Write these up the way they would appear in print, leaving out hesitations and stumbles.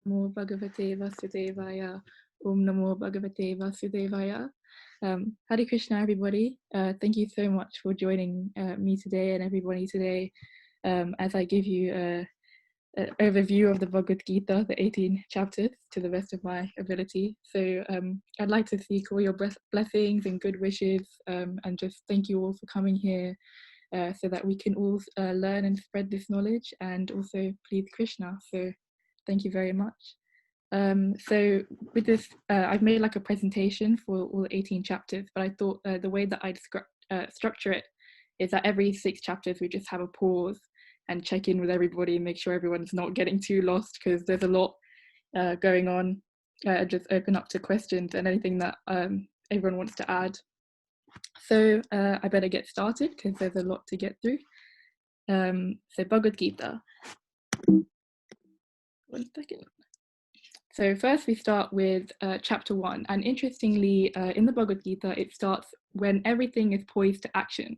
Namo Bhagavate Vasudevaya. Om Namo Bhagavate Vasudevaya. Hare Krishna, everybody. Thank you so much for joining me today and everybody today as I give you an overview of the Bhagavad Gita, the 18 chapters, to the best of my ability. So I'd like to seek all your blessings and good wishes and just thank you all for coming here so that we can all learn and spread this knowledge and also please Krishna. So thank you very much. So with this, I've made like a presentation for all 18 chapters, but I thought the way that I'd structure it is that every 6 chapters we just have a pause and check in with everybody and make sure everyone's not getting too lost because there's a lot going on. Just open up to questions and anything that everyone wants to add. So I better get started because there's a lot to get through. So Bhagavad Gita. 1 second. So first we start with chapter 1, and interestingly in the Bhagavad Gita it starts when everything is poised to action.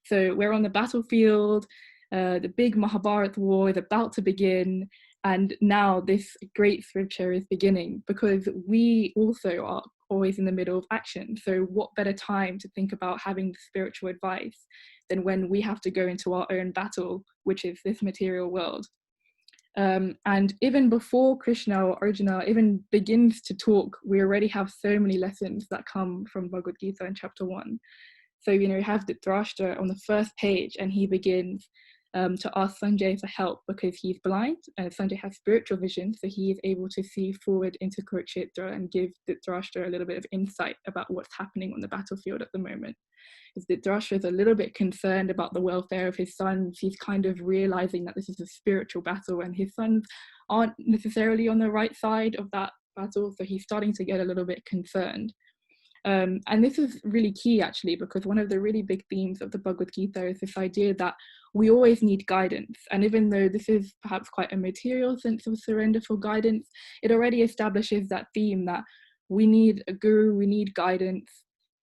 So we're on the battlefield, the big Mahabharata war is about to begin, and now this great scripture is beginning because we also are always in the middle of action. So what better time to think about having spiritual advice than when we have to go into our own battle, which is this material world. And even before Krishna or Arjuna even begins to talk, we already have so many lessons that come from Bhagavad Gita in chapter 1. So, you know, you have Dhritarashtra on the first page and he begins to ask Sanjay for help because he's blind and Sanjay has spiritual vision, so he is able to see forward into Kurukshetra and give Dhritarashtra a little bit of insight about what's happening on the battlefield at the moment. Is that Dhritarashtra is a little bit concerned about the welfare of his sons. He's kind of realizing that this is a spiritual battle and his sons aren't necessarily on the right side of that battle, so he's starting to get a little bit concerned. And this is really key actually, because one of the really big themes of the Bhagavad Gita is this idea that we always need guidance. And even though this is perhaps quite a material sense of surrender for guidance, it already establishes that theme that we need a guru, we need guidance,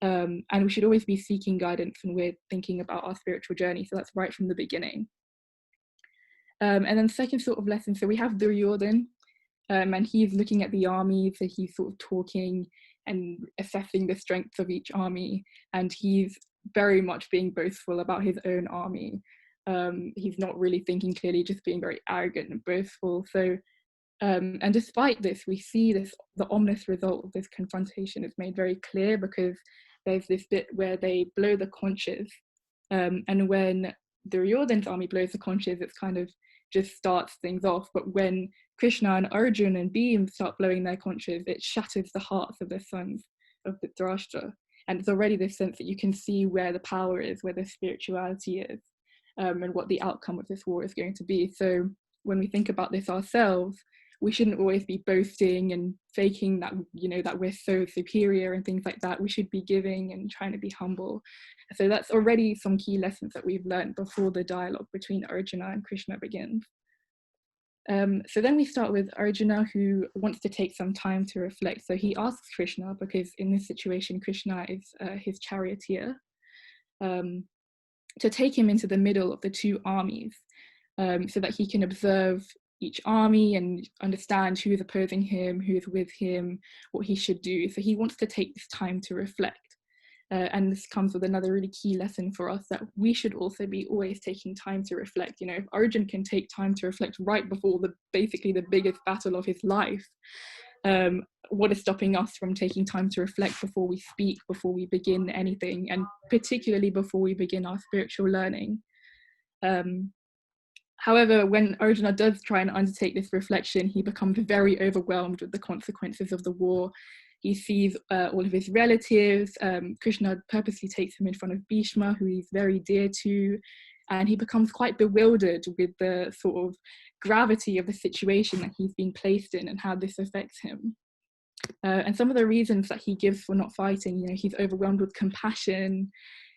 and we should always be seeking guidance when we're thinking about our spiritual journey. So that's right from the beginning. And then the second sort of lesson, so we have Duryodhan, and he's looking at the army, so he's sort of talking and assessing the strengths of each army, and he's very much being boastful about his own army. He's not really thinking clearly, just being very arrogant and boastful. So, and despite this, we see this, the ominous result of this confrontation is made very clear because there's this bit where they blow the conches, and when Duryodhan's army blows the conches, it's kind of just starts things off. But when Krishna and Arjuna and Bhim start blowing their conches, it shatters the hearts of the sons of Dhritarashtra. And it's already this sense that you can see where the power is, where the spirituality is, and what the outcome of this war is going to be. So when we think about this ourselves, we shouldn't always be boasting and faking that, you know, that we're so superior and things like that. We should be giving and trying to be humble. So that's already some key lessons that we've learned before the dialogue between Arjuna and Krishna begins. So then we start with Arjuna, who wants to take some time to reflect. So he asks Krishna, because in this situation, Krishna is his charioteer, to take him into the middle of the two armies so that he can observe each army and understand who is opposing him, who is with him, what he should do. So he wants to take this time to reflect. And this comes with another really key lesson for us, that we should also be always taking time to reflect. You know, if Arjun can take time to reflect right before basically the biggest battle of his life, what is stopping us from taking time to reflect before we speak, before we begin anything, and particularly before we begin our spiritual learning? However, when Arjuna does try and undertake this reflection, he becomes very overwhelmed with the consequences of the war. He sees all of his relatives. Krishna purposely takes him in front of Bhishma, who he's very dear to, and he becomes quite bewildered with the sort of gravity of the situation that he's been placed in and how this affects him. And some of the reasons that he gives for not fighting, you know, he's overwhelmed with compassion.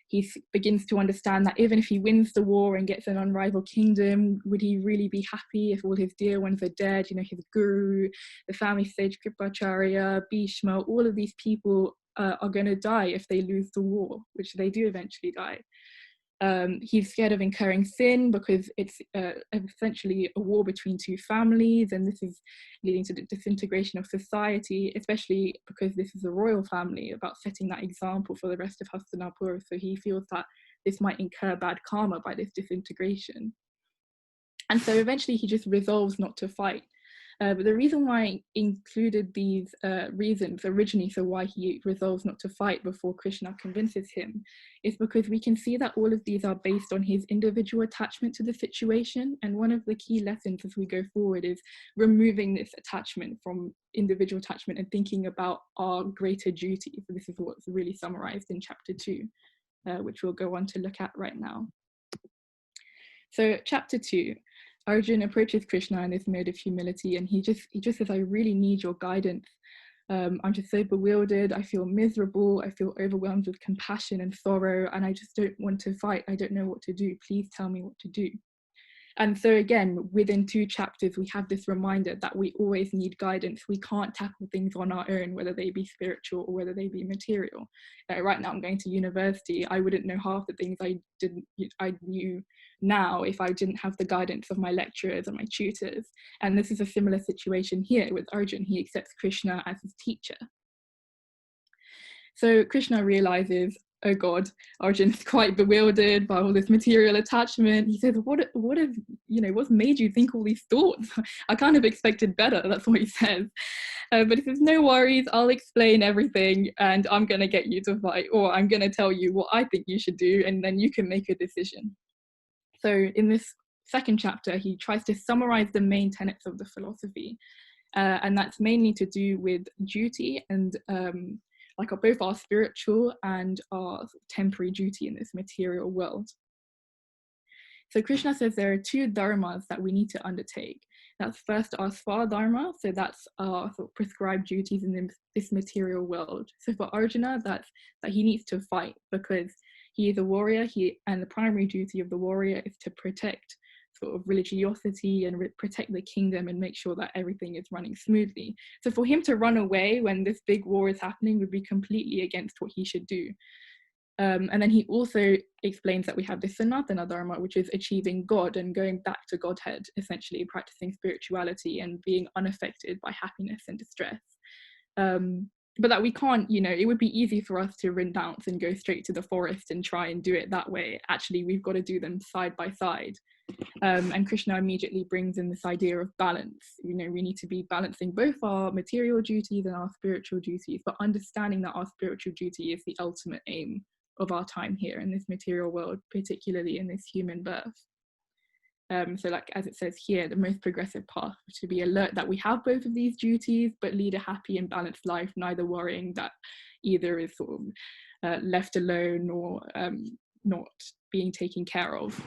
He begins to understand that even if he wins the war and gets an unrivaled kingdom, would he really be happy if all his dear ones are dead? You know, his guru, the family sage, Kripacharya, Bhishma, all of these people are going to die if they lose the war, which they do eventually die. He's scared of incurring sin because it's essentially a war between two families, and this is leading to the disintegration of society, especially because this is a royal family, about setting that example for the rest of Hastinapur. So he feels that this might incur bad karma by this disintegration. And so eventually he just resolves not to fight. But the reason why I included these reasons originally, so why he resolves not to fight before Krishna convinces him, is because we can see that all of these are based on his individual attachment to the situation. And one of the key lessons as we go forward is removing this attachment from individual attachment and thinking about our greater duty. So this is what's really summarized in chapter 2, which we'll go on to look at right now. So chapter 2, Arjuna approaches Krishna in this mode of humility, and he just says, I really need your guidance. I'm just so bewildered. I feel miserable. I feel overwhelmed with compassion and sorrow, and I just don't want to fight. I don't know what to do. Please tell me what to do. And so again, within 2 chapters, we have this reminder that we always need guidance. We can't tackle things on our own, whether they be spiritual or whether they be material. Right now I'm going to university. I wouldn't know half the things I knew now if I didn't have the guidance of my lecturers and my tutors. And this is a similar situation here with Arjun. He accepts Krishna as his teacher. So Krishna realizes, oh God, Arjun's quite bewildered by all this material attachment. He says, what's made you think all these thoughts? I kind of expected better, that's what he says. But he says, no worries, I'll explain everything and I'm gonna get you to fight, or I'm gonna tell you what I think you should do, and then you can make a decision. So in this second chapter, he tries to summarize the main tenets of the philosophy. And that's mainly to do with duty and like both our spiritual and our temporary duty in this material world. So Krishna says there are 2 dharmas that we need to undertake. That's first our sva dharma, so that's our sort of prescribed duties in this material world. So for Arjuna, that's that he needs to fight because he is a warrior, and the primary duty of the warrior is to protect sort of religiosity and protect the kingdom and make sure that everything is running smoothly. So for him to run away when this big war is happening would be completely against what he should do. And then he also explains that we have this Sanatana Dharma, which is achieving God and going back to Godhead, essentially practicing spirituality and being unaffected by happiness and distress. But that we can't, it would be easy for us to renounce and go straight to the forest and try and do it that way. Actually, we've got to do them side by side. And Krishna immediately brings in this idea of balance. We need to be balancing both our material duties and our spiritual duties, but understanding that our spiritual duty is the ultimate aim of our time here in this material world, particularly in this human birth. So like as it says here, the most progressive path to be alert that we have both of these duties, but lead a happy and balanced life, neither worrying that either is sort of left alone or not being taken care of.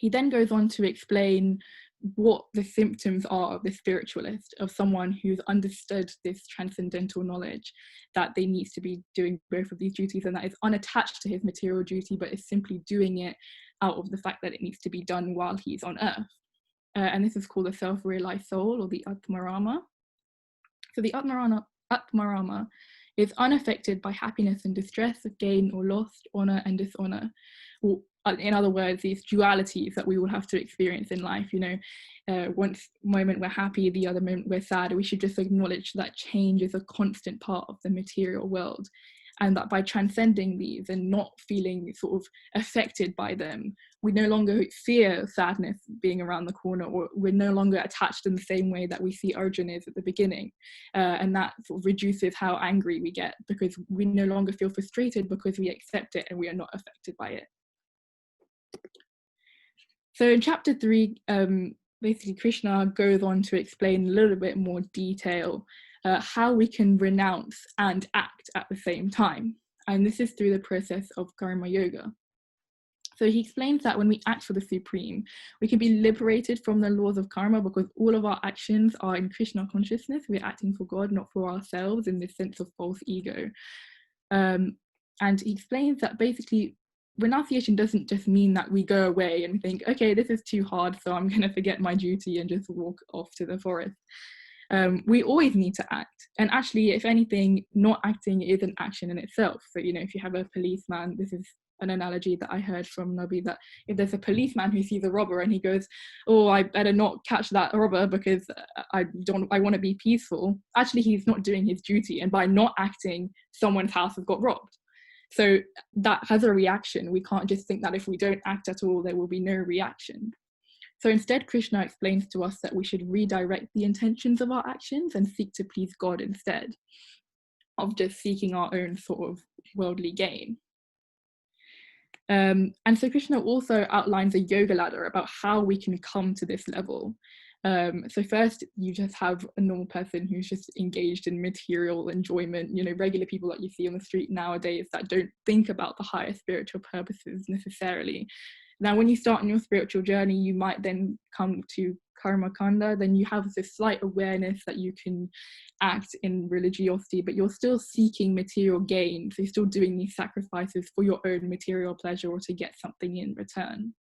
He then goes on to explain what the symptoms are of the spiritualist, of someone who's understood this transcendental knowledge that they need to be doing both of these duties, and that is unattached to his material duty, but is simply doing it out of the fact that it needs to be done while he's on earth. And this is called the self-realized soul, or the Atmarama. So the Atmarama is unaffected by happiness and distress, gain or loss, honor and dishonor. Or, in other words, these dualities that we will have to experience in life. One moment we're happy, the other moment we're sad. We should just acknowledge that change is a constant part of the material world, and that by transcending these and not feeling sort of affected by them, we no longer fear sadness being around the corner, or we're no longer attached in the same way that we see Arjuna is at the beginning. And that sort of reduces how angry we get, because we no longer feel frustrated because we accept it and we are not affected by it. So in chapter 3, basically Krishna goes on to explain a little bit more detail how we can renounce and act at the same time. And this is through the process of karma yoga. So he explains that when we act for the Supreme, we can be liberated from the laws of karma, because all of our actions are in Krishna consciousness. We're acting for God, not for ourselves, in this sense of false ego. And he explains that basically renunciation doesn't just mean that we go away and think, okay, this is too hard, so I'm going to forget my duty and just walk off to the forest. We always need to act. And actually, if anything, not acting is an action in itself. So, if you have a policeman, this is an analogy that I heard from Nabi, that if there's a policeman who sees a robber and he goes, oh, I better not catch that robber because I want to be peaceful, actually he's not doing his duty, and by not acting, someone's house has got robbed. So that has a reaction. We can't just think that if we don't act at all, there will be no reaction. So instead, Krishna explains to us that we should redirect the intentions of our actions and seek to please God instead of just seeking our own sort of worldly gain. And so Krishna also outlines a yoga ladder about how we can come to this level. So first, you just have a normal person who's just engaged in material enjoyment, regular people that you see on the street nowadays that don't think about the higher spiritual purposes necessarily. Now, when you start on your spiritual journey, you might then come to karma kanda, then you have this slight awareness that you can act in religiosity, but you're still seeking material gain. So you're still doing these sacrifices for your own material pleasure or to get something in return.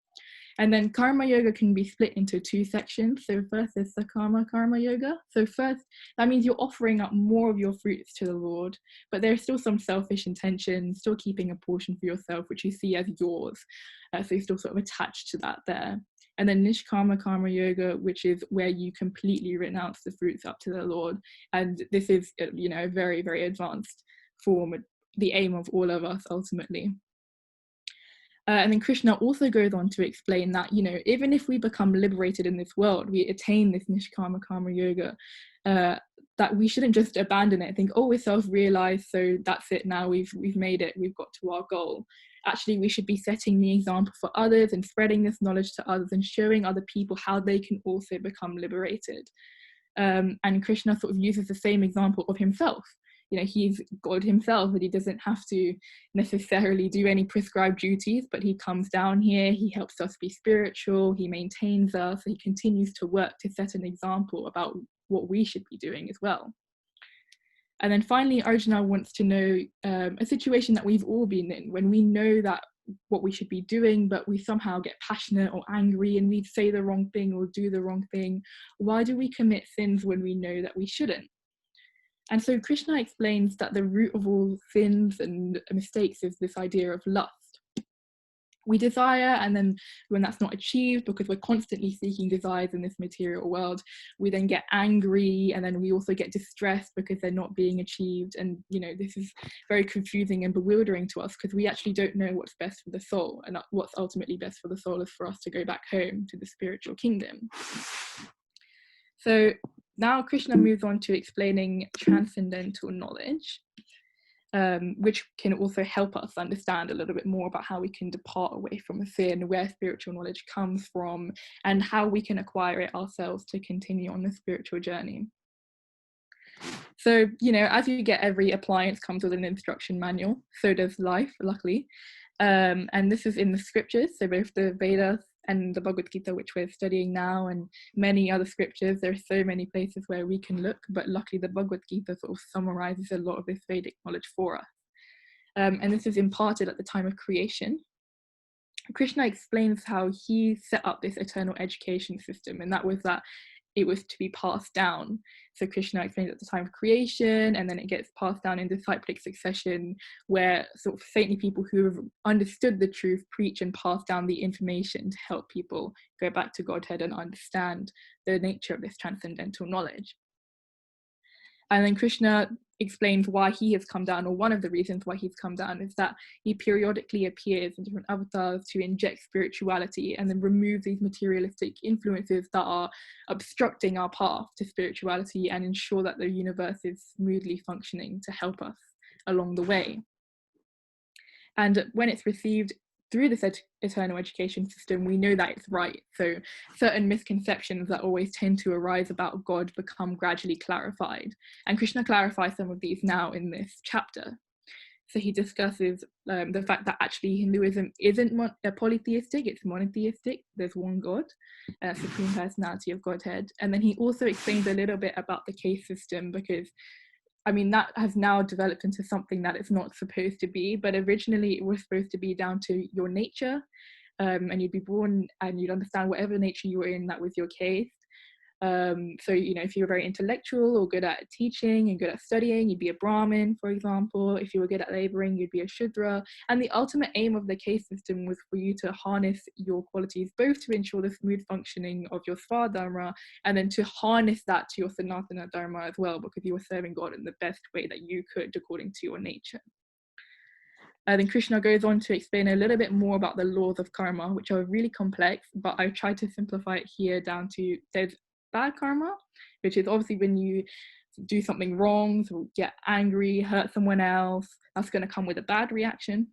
And then karma yoga can be split into two sections. So first is sakama karma yoga. So first, that means you're offering up more of your fruits to the Lord, but there's still some selfish intention, still keeping a portion for yourself, which you see as yours. So you're still sort of attached to that there. And then nishkama karma yoga, which is where you completely renounce the fruits up to the Lord. And this is, a very, very advanced form, the aim of all of us ultimately. And then Krishna also goes on to explain that, even if we become liberated in this world, we attain this nishkama karma yoga, that we shouldn't just abandon it and think, oh, we're self-realized, so that's it now, we've made it, we've got to our goal. Actually, we should be setting the example for others and spreading this knowledge to others and showing other people how they can also become liberated. And Krishna sort of uses the same example of himself. He's God himself, but he doesn't have to necessarily do any prescribed duties, but he comes down here, he helps us be spiritual, he maintains us, he continues to work to set an example about what we should be doing as well. And then finally, Arjuna wants to know a situation that we've all been in, when we know that what we should be doing, but we somehow get passionate or angry and we say the wrong thing or do the wrong thing. Why do we commit sins when we know that we shouldn't? And so Krishna explains that the root of all sins and mistakes is this idea of lust. We desire, and then when that's not achieved, because we're constantly seeking desires in this material world, we then get angry, and then we also get distressed because they're not being achieved. And this is very confusing and bewildering to us, because we actually don't know what's best for the soul, and what's ultimately best for the soul is for us to go back home to the spiritual kingdom. So now Krishna moves on to explaining transcendental knowledge, which can also help us understand a little bit more about how we can depart away from sin, where spiritual knowledge comes from, and how we can acquire it ourselves to continue on the spiritual journey. So, as you get, every appliance comes with an instruction manual, so does life, luckily. And this is in the scriptures, so both the Vedas and the Bhagavad Gita, which we're studying now, and many other scriptures. There are so many places where we can look, but luckily the Bhagavad Gita sort of summarizes a lot of this Vedic knowledge for us. And this is imparted at the time of creation. Krishna explains how he set up this eternal education system, and that was that it was to be passed down. So Krishna explains at the time of creation, and then it gets passed down in disciplic succession, where sort of saintly people who have understood the truth preach and pass down the information to help people go back to Godhead and understand the nature of this transcendental knowledge. And then Krishna explains why he has come down, or one of the reasons why he's come down is that he periodically appears in different avatars to inject spirituality and then remove these materialistic influences that are obstructing our path to spirituality, and ensure that the universe is smoothly functioning to help us along the way. And when it's received through this eternal education system, we know that it's right. So certain misconceptions that always tend to arise about God become gradually clarified. And Krishna clarifies some of these now in this chapter. So he discusses the fact that actually Hinduism isn't polytheistic, it's monotheistic. There's one God, Supreme Personality of Godhead. And then he also explains a little bit about the caste system, because that has now developed into something that it's not supposed to be, but originally it was supposed to be down to your nature, and you'd be born and you'd understand whatever nature you were in, that was your caste. So, you know, if you were very intellectual or good at teaching and good at studying, you'd be a Brahmin, for example. If you were good at laboring, you'd be a Shudra. And the ultimate aim of the caste system was for you to harness your qualities, both to ensure the smooth functioning of your Svadharma, and then to harness that to your Sanatana Dharma as well, because you were serving God in the best way that you could according to your nature. Then Krishna goes on to explain a little bit more about the laws of karma, which are really complex, but I've tried to simplify it here down to there's bad karma, which is obviously when you do something wrong, so get angry, hurt someone else, that's going to come with a bad reaction.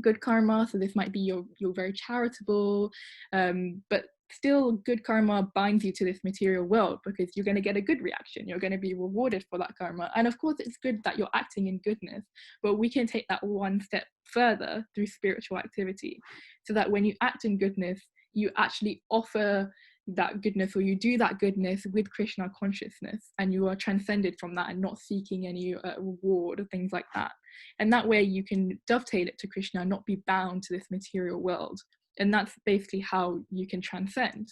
Good karma, so this might be you're very charitable, but still good karma binds you to this material world because you're going to get a good reaction, you're going to be rewarded for that karma. And of course it's good that you're acting in goodness, but we can take that one step further through spiritual activity, so that when you act in goodness, you actually offer that goodness, or you do that goodness with Krishna consciousness, and you are transcended from that and not seeking any reward or things like that. And that way you can dovetail it to Krishna, not be bound to this material world. And that's basically how you can transcend.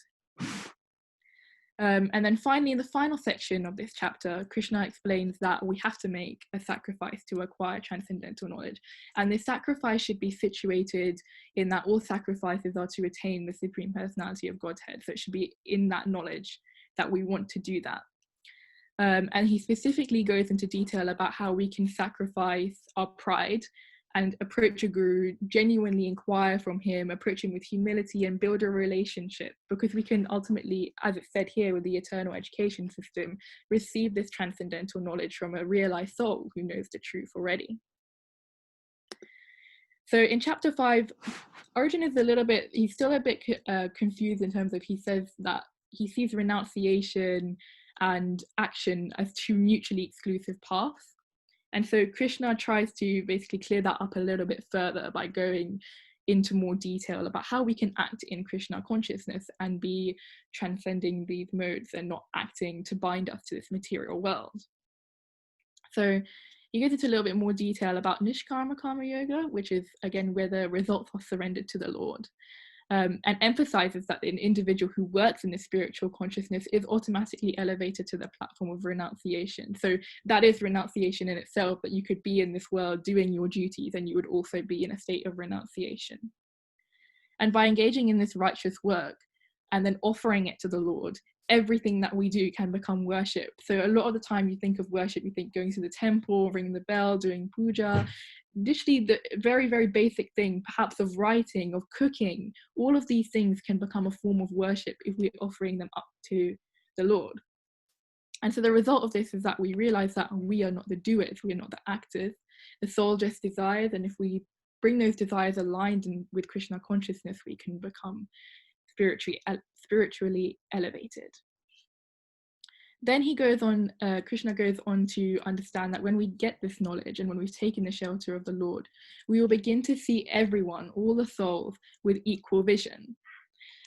And then finally, in the final section of this chapter, Krishna explains that we have to make a sacrifice to acquire transcendental knowledge. And this sacrifice should be situated in that all sacrifices are to attain the Supreme Personality of Godhead. So it should be in that knowledge that we want to do that. And he specifically goes into detail about how we can sacrifice our pride and approach a guru, genuinely inquire from him, approach him with humility and build a relationship, because we can ultimately, as it's said here with the eternal education system, receive this transcendental knowledge from a realized soul who knows the truth already. So in chapter 5, Arjuna is he's still a bit confused in terms of, he says that he sees renunciation and action as two mutually exclusive paths. And so Krishna tries to basically clear that up a little bit further by going into more detail about how we can act in Krishna consciousness and be transcending these modes and not acting to bind us to this material world. So he goes into a little bit more detail about Nishkarma Karma Yoga, which is, again, where the results are surrendered to the Lord. And emphasizes that an individual who works in the spiritual consciousness is automatically elevated to the platform of renunciation. So that is renunciation in itself, that you could be in this world doing your duties and you would also be in a state of renunciation. And by engaging in this righteous work and then offering it to the Lord, everything that we do can become worship. So a lot of the time you think of worship, you think going to the temple, ringing the bell, doing puja. Literally the very, very basic thing, perhaps of writing, of cooking, all of these things can become a form of worship if we're offering them up to the Lord. And so the result of this is that we realize that we are not the doers, we are not the actors. The soul just desires, and if we bring those desires aligned with Krishna consciousness, we can become spiritually elevated. Then he goes on, Krishna goes on to understand that when we get this knowledge and when we've taken the shelter of the Lord, we will begin to see everyone, all the souls, with equal vision.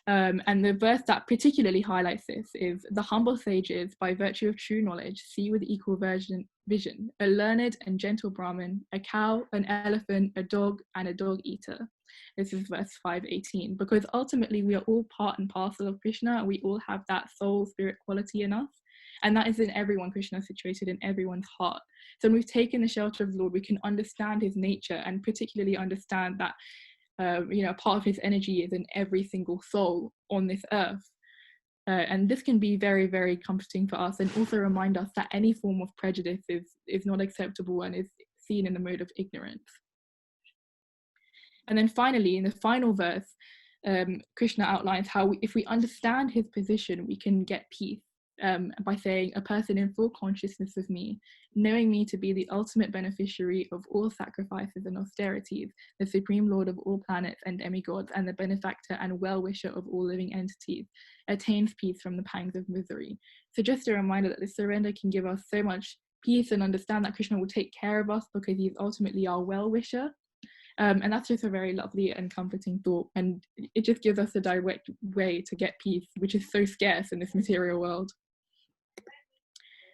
And the verse that particularly highlights this is, the humble sages, by virtue of true knowledge, see with equal vision a learned and gentle Brahmin, a cow, an elephant, a dog, and a dog eater. This is verse 518, because ultimately we are all part and parcel of Krishna, and we all have that soul spirit quality in us. And that is in everyone. Krishna is situated in everyone's heart. So when we've taken the shelter of the Lord, we can understand his nature, and particularly understand that part of his energy is in every single soul on this earth. And this can be very, very comforting for us, and also remind us that any form of prejudice is not acceptable and is seen in the mode of ignorance. And then finally, in the final verse, Krishna outlines how if we understand his position, we can get peace. By saying, a person in full consciousness of me, knowing me to be the ultimate beneficiary of all sacrifices and austerities, the supreme lord of all planets and demigods, and the benefactor and well-wisher of all living entities, attains peace from the pangs of misery. So just a reminder that this surrender can give us so much peace, and understand that Krishna will take care of us because he's ultimately our well-wisher. And that's just a very lovely and comforting thought, and it just gives us a direct way to get peace, which is so scarce in this material world.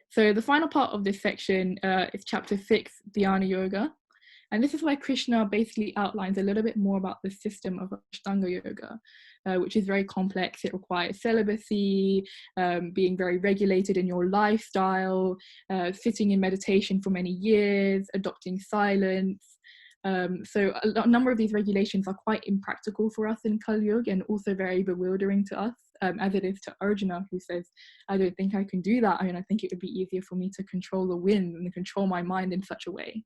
So the final part of this section is chapter 6, Dhyana Yoga. And this is where Krishna basically outlines a little bit more about the system of Ashtanga Yoga. which is very complex. It requires celibacy, being very regulated in your lifestyle, sitting in meditation for many years, adopting silence. So a number of these regulations are quite impractical for us in Kali Yuga, and also very bewildering to us, as it is to Arjuna, who says, I don't think I can do that. I mean, I think it would be easier for me to control the wind and control my mind in such a way.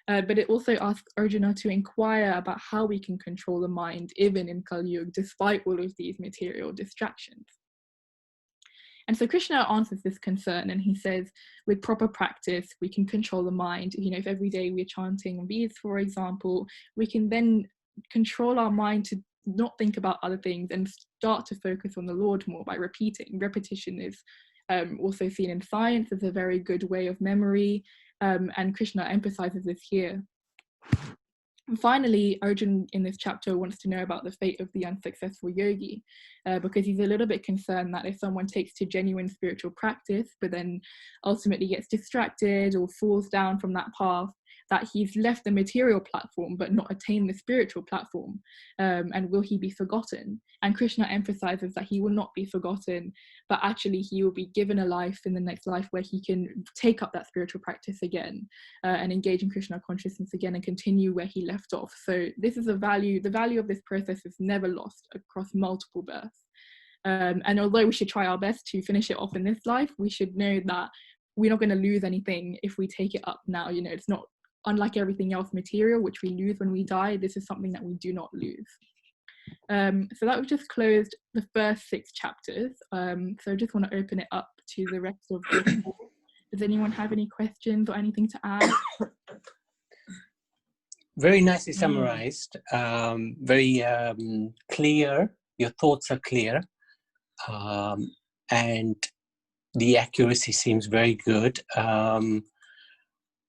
But it also asks Arjuna to inquire about how we can control the mind, even in Kali Yuga, despite all of these material distractions. And so Krishna answers this concern, and he says, with proper practice, we can control the mind. You know, if every day we're chanting Veds, for example, we can then control our mind to not think about other things and start to focus on the Lord more by repeating. Repetition is also seen in science as a very good way of memory, and Krishna emphasizes this here. And finally, Arjun in this chapter wants to know about the fate of the unsuccessful yogi, because he's a little bit concerned that if someone takes to genuine spiritual practice, but then ultimately gets distracted or falls down from that path, that he's left the material platform but not attained the spiritual platform, and will he be forgotten? And Krishna emphasizes that he will not be forgotten, but actually he will be given a life in the next life where he can take up that spiritual practice again, and engage in Krishna consciousness again and continue where he left off. So this is the value of this process is never lost across multiple births. And although we should try our best to finish it off in this life, we should know that we're not going to lose anything if we take it up now. You know, it's not unlike everything else material, which we lose when we die. This is something that we do not lose. So that we've just closed the first 6 chapters. So I just want to open it up to the rest of this. Does anyone have any questions or anything to add? Very nicely summarized. Very clear. Your thoughts are clear. And the accuracy seems very good.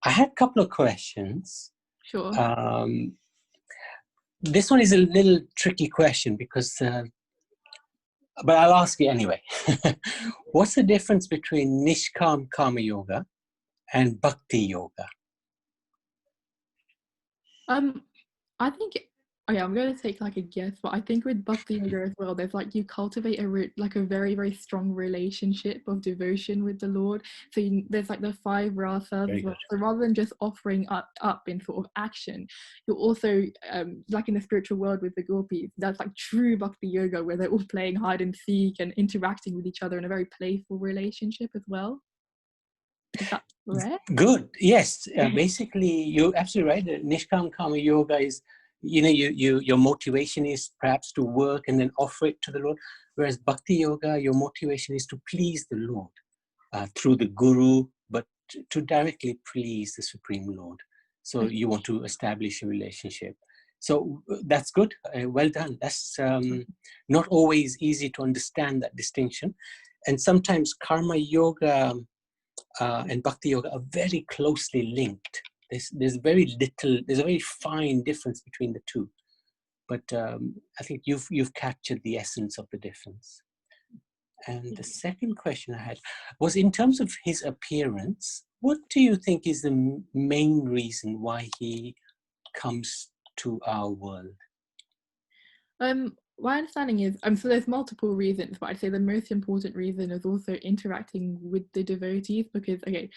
I had a couple of questions. Sure. This one is a little tricky question because, but I'll ask you anyway. What's the difference between Nishkam Karma Yoga and Bhakti Yoga? I think, okay, I'm going to take like a guess, but I think with Bhakti Yoga as well, there's like you cultivate a very, very strong relationship of devotion with the Lord. So there's like the 5 rasas as well. So rather than just offering up in sort of action, you're also like in the spiritual world with the gopis, that's like true Bhakti Yoga where they're all playing hide and seek and interacting with each other in a very playful relationship as well. Is that correct? Good. Yes. Basically, you're absolutely right. Nishkam Karma Yoga is, you know, your motivation is perhaps to work and then offer it to the Lord. Whereas Bhakti Yoga, your motivation is to please the Lord through the Guru, but to directly please the Supreme Lord. So you want to establish a relationship. So that's good. Well done. That's not always easy to understand that distinction. And sometimes Karma Yoga and Bhakti Yoga are very closely linked. There's a very fine difference between the two. But I think you've captured the essence of the difference. And the second question I had was in terms of his appearance, what do you think is the main reason why he comes to our world? My understanding is, so there's multiple reasons, but I'd say the most important reason is also interacting with the devotees, because, okay,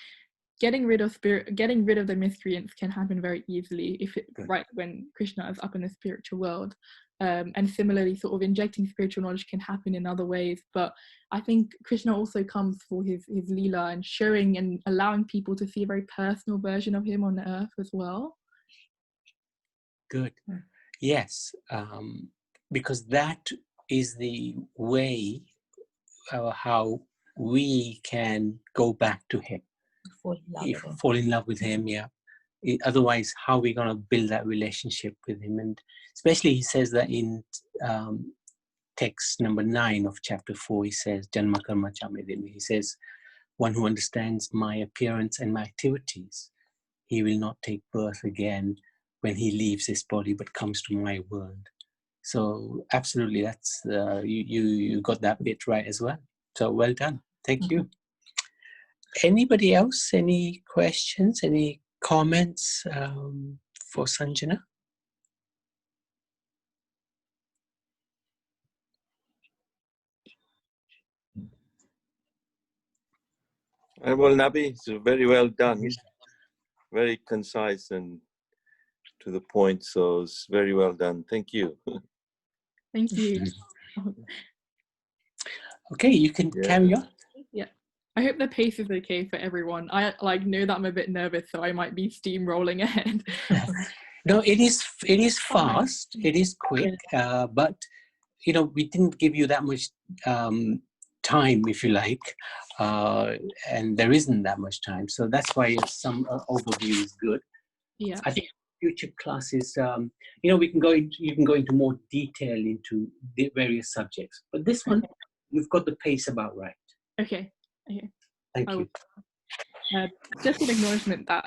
getting rid of the miscreants can happen very easily if it right when Krishna is up in the spiritual world. And similarly, sort of injecting spiritual knowledge can happen in other ways. But I think Krishna also comes for his Leela and showing and allowing people to see a very personal version of him on earth as well. Good. Yes. Because that is the way how we can go back to him. Fall in love with him, yeah. Otherwise, how are we going to build that relationship with him? And especially he says that in text number 9 of chapter 4, he says, Janma Karma Chamedini. He says, one who understands my appearance and my activities, he will not take birth again when he leaves his body, but comes to my world. So absolutely, that's you got that bit right as well. So well done. Thank you. Anybody else? Any questions? Any comments for Sanjana? Well, Nabi, it's very well done, very concise and to the point. So it's very well done. Thank you. Thank you. Okay, you can carry on. Yeah. I hope the pace is okay for everyone. I know that I'm a bit nervous, so I might be steamrolling ahead. No, it is fast, it is quick, but we didn't give you that much time, if you like, and there isn't that much time, so that's why some overview is good. Yeah, I think future classes, you can go into more detail into the various subjects, but this one you've got the pace about right. Okay. Thank you. Just an acknowledgement that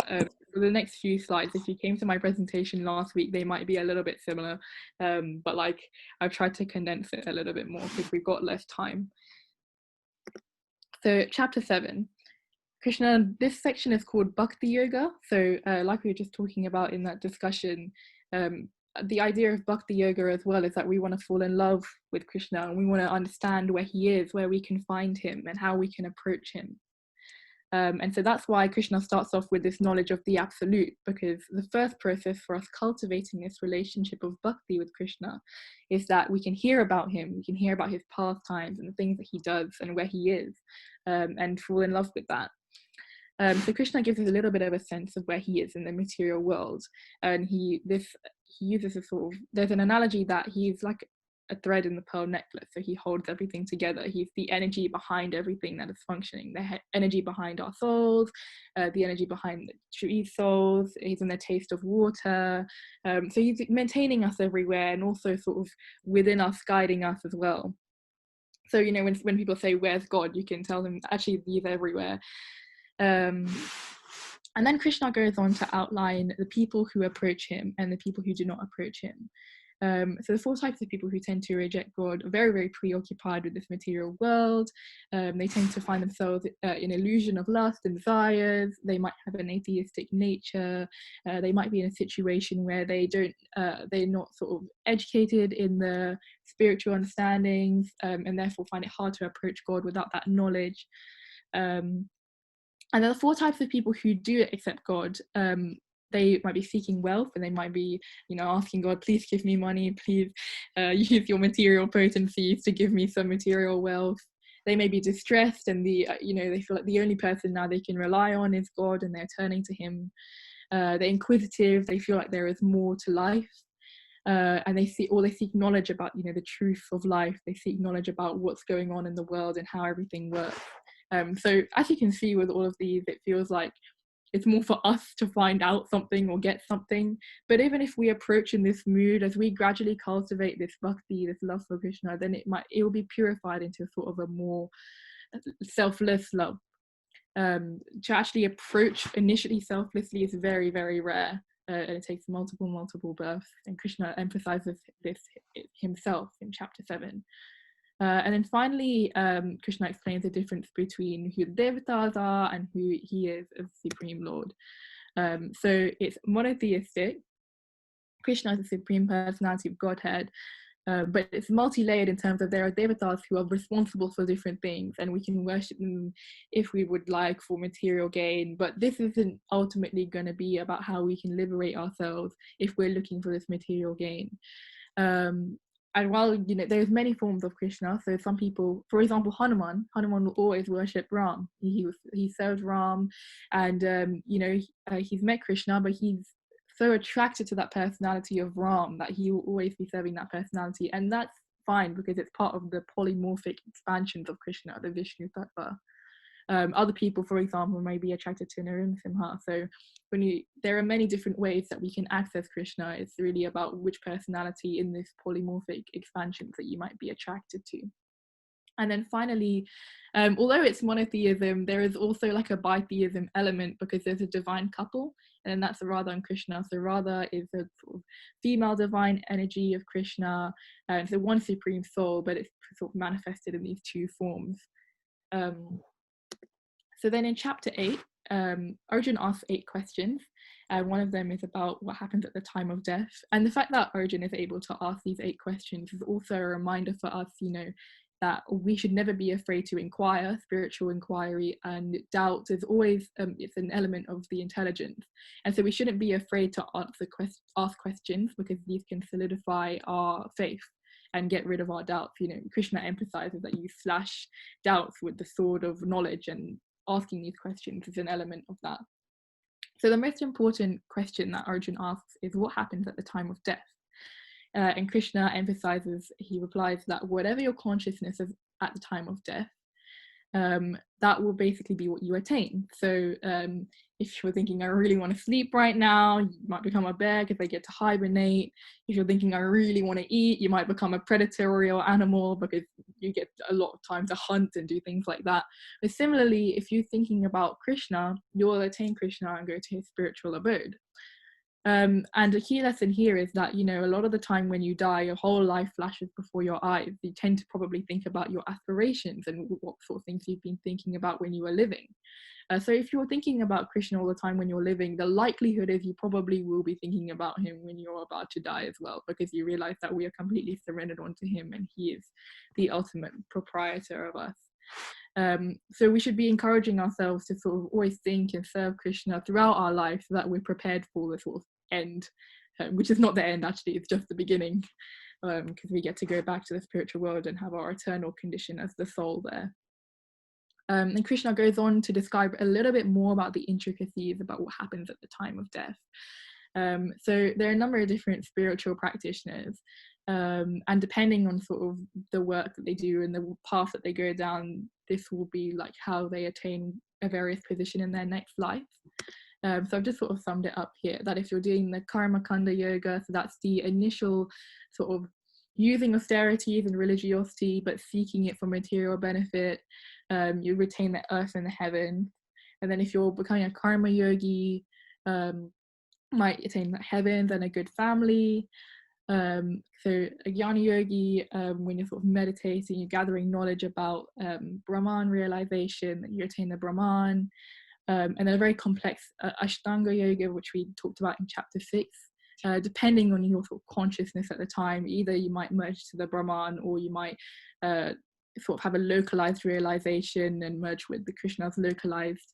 for the next few slides, if you came to my presentation last week, they might be a little bit similar, but like I've tried to condense it a little bit more because we've got less time. So chapter 7, Krishna, this section is called Bhakti Yoga. So like we were just talking about in that discussion, the idea of Bhakti Yoga as well is that we want to fall in love with Krishna and we want to understand where he is, where we can find him and how we can approach him. And so that's why Krishna starts off with this knowledge of the absolute, because the first process for us cultivating this relationship of bhakti with Krishna is that we can hear about him, we can hear about his pastimes and the things that he does and where he is, and fall in love with that. So Krishna gives us a little bit of a sense of where he is in the material world, and he uses a sort of, there's an analogy that he's like a thread in the pearl necklace, so he holds everything together. He's the energy behind everything that is functioning, the energy behind our souls, the energy behind the tree's souls. He's in the taste of water, so he's maintaining us everywhere and also sort of within us, guiding us as well. So when people say where's God, you can tell them actually he's everywhere. And then Krishna goes on to outline the people who approach him and the people who do not approach him. So the 4 types of people who tend to reject God are very, very preoccupied with this material world. They tend to find themselves in illusion of lust and desires. They might have an atheistic nature. They might be in a situation where they're not sort of educated in the spiritual understandings, and therefore find it hard to approach God without that knowledge. And there are 4 types of people who do accept God. They might be seeking wealth, and they might be, asking God, please give me money, please use your material potencies to give me some material wealth. They may be distressed, and they feel like the only person now they can rely on is God, and they're turning to him. They're inquisitive. They feel like there is more to life. And they seek knowledge about, the truth of life. They seek knowledge about what's going on in the world and how everything works. So as you can see with all of these, it feels like it's more for us to find out something or get something. But even if we approach in this mood, as we gradually cultivate this bhakti, this love for Krishna, then it will be purified into sort of a more selfless love. To actually approach initially selflessly is very, very rare. And it takes multiple births. And Krishna emphasizes this himself in chapter 7. And then finally, Krishna explains the difference between who the devatas are and who he is as Supreme Lord. So it's monotheistic. Krishna is the Supreme Personality of Godhead, but it's multi-layered in terms of there are devatas who are responsible for different things, and we can worship them if we would like for material gain. But this isn't ultimately going to be about how we can liberate ourselves if we're looking for this material gain. And while there's many forms of Krishna, so some people, for example, Hanuman will always worship Ram. He serves Ram, and he's met Krishna, but he's so attracted to that personality of Ram that he will always be serving that personality, and that's fine because it's part of the polymorphic expansions of Krishna, the Vishnu Tattva. Other people, for example, may be attracted to Narasimha. So there are many different ways that we can access Krishna. It's really about which personality in this polymorphic expansions that you might be attracted to. And then finally, although it's monotheism, there is also like a bitheism element because there's a divine couple, and that's Radha and Krishna. So Radha is a sort of female divine energy of Krishna, and so one supreme soul, but it's sort of manifested in these 2 forms. So then in chapter 8, Arjun asks 8 questions. One of them is about what happens at the time of death. And the fact that Arjun is able to ask these 8 questions is also a reminder for us, that we should never be afraid to inquire. Spiritual inquiry and doubt is always it's an element of the intelligence, and so we shouldn't be afraid to ask questions, because these can solidify our faith and get rid of our doubts. You know, Krishna emphasizes that you slash doubts with the sword of knowledge, and asking these questions is an element of that. So the most important question that Arjun asks is, what happens at the time of death? And Krishna emphasizes, he replies that whatever your consciousness is at the time of death, that will basically be what you attain. So if you're thinking, I really want to sleep right now, you might become a bear because they get to hibernate. If you're thinking, I really want to eat, you might become a predatory animal because you get a lot of time to hunt and do things like that. But similarly, if you're thinking about Krishna, you'll attain Krishna and go to his spiritual abode. And a key lesson here is that, you know, a lot of the time when you die, your whole life flashes before your eyes. You tend to probably think about your aspirations and what sort of things you've been thinking about when you were living. So if you're thinking about Krishna all the time when you're living, the likelihood is you probably will be thinking about him when you're about to die as well, because you realize that we are completely surrendered onto him and he is the ultimate proprietor of us. So we should be encouraging ourselves to sort of always think and serve Krishna throughout our life, so that we're prepared for the sort of end, which is not the end actually, it's just the beginning, because we get to go back to the spiritual world and have our eternal condition as the soul there. And Krishna goes on to describe a little bit more about the intricacies about what happens at the time of death. So there are a number of different spiritual practitioners, and depending on sort of the work that they do and the path that they go down, this will be like how they attain a various position in their next life. So I've just sort of summed it up here, that if you're doing the Karma Kanda Yoga, so that's the initial sort of using austerities and religiosity, but seeking it for material benefit, you retain the earth and the heaven. And then if you're becoming a Karma Yogi, might attain the heavens and a good family. So a Jnana Yogi, when you're sort of meditating, you're gathering knowledge about Brahman realization, you attain the Brahman. And then a very complex Ashtanga Yoga, which we talked about in chapter 6. Depending on your sort of consciousness at the time, either you might merge to the Brahman, or you might sort of have a localized realization and merge with the Krishna's localized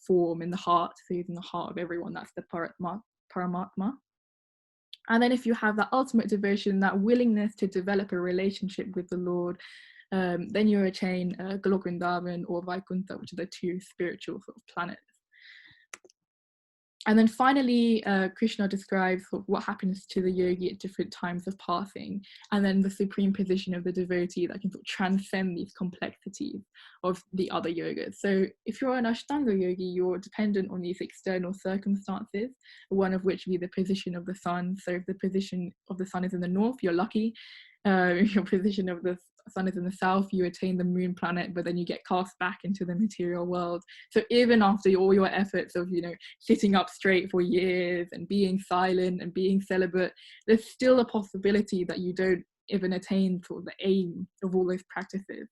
form in the heart. So using the heart of everyone, that's the Paramatma. And then if you have that ultimate devotion, that willingness to develop a relationship with the Lord, then you attain Golok Vrindavan or Vaikuntha, which are the two spiritual sort of planets. And then finally, Krishna describes sort of what happens to the yogi at different times of passing, and then the supreme position of the devotee that can sort of transcend these complexities of the other yogas. So if you're an Ashtanga yogi, you're dependent on these external circumstances, one of which would be the position of the sun. So if the position of the sun is in the north, you're lucky. If your position of the sun is in the south, you attain the moon planet, but then you get cast back into the material world. So even after all your efforts of, you know, sitting up straight for years and being silent and being celibate, there's still a possibility that you don't even attain sort of the aim of all those practices.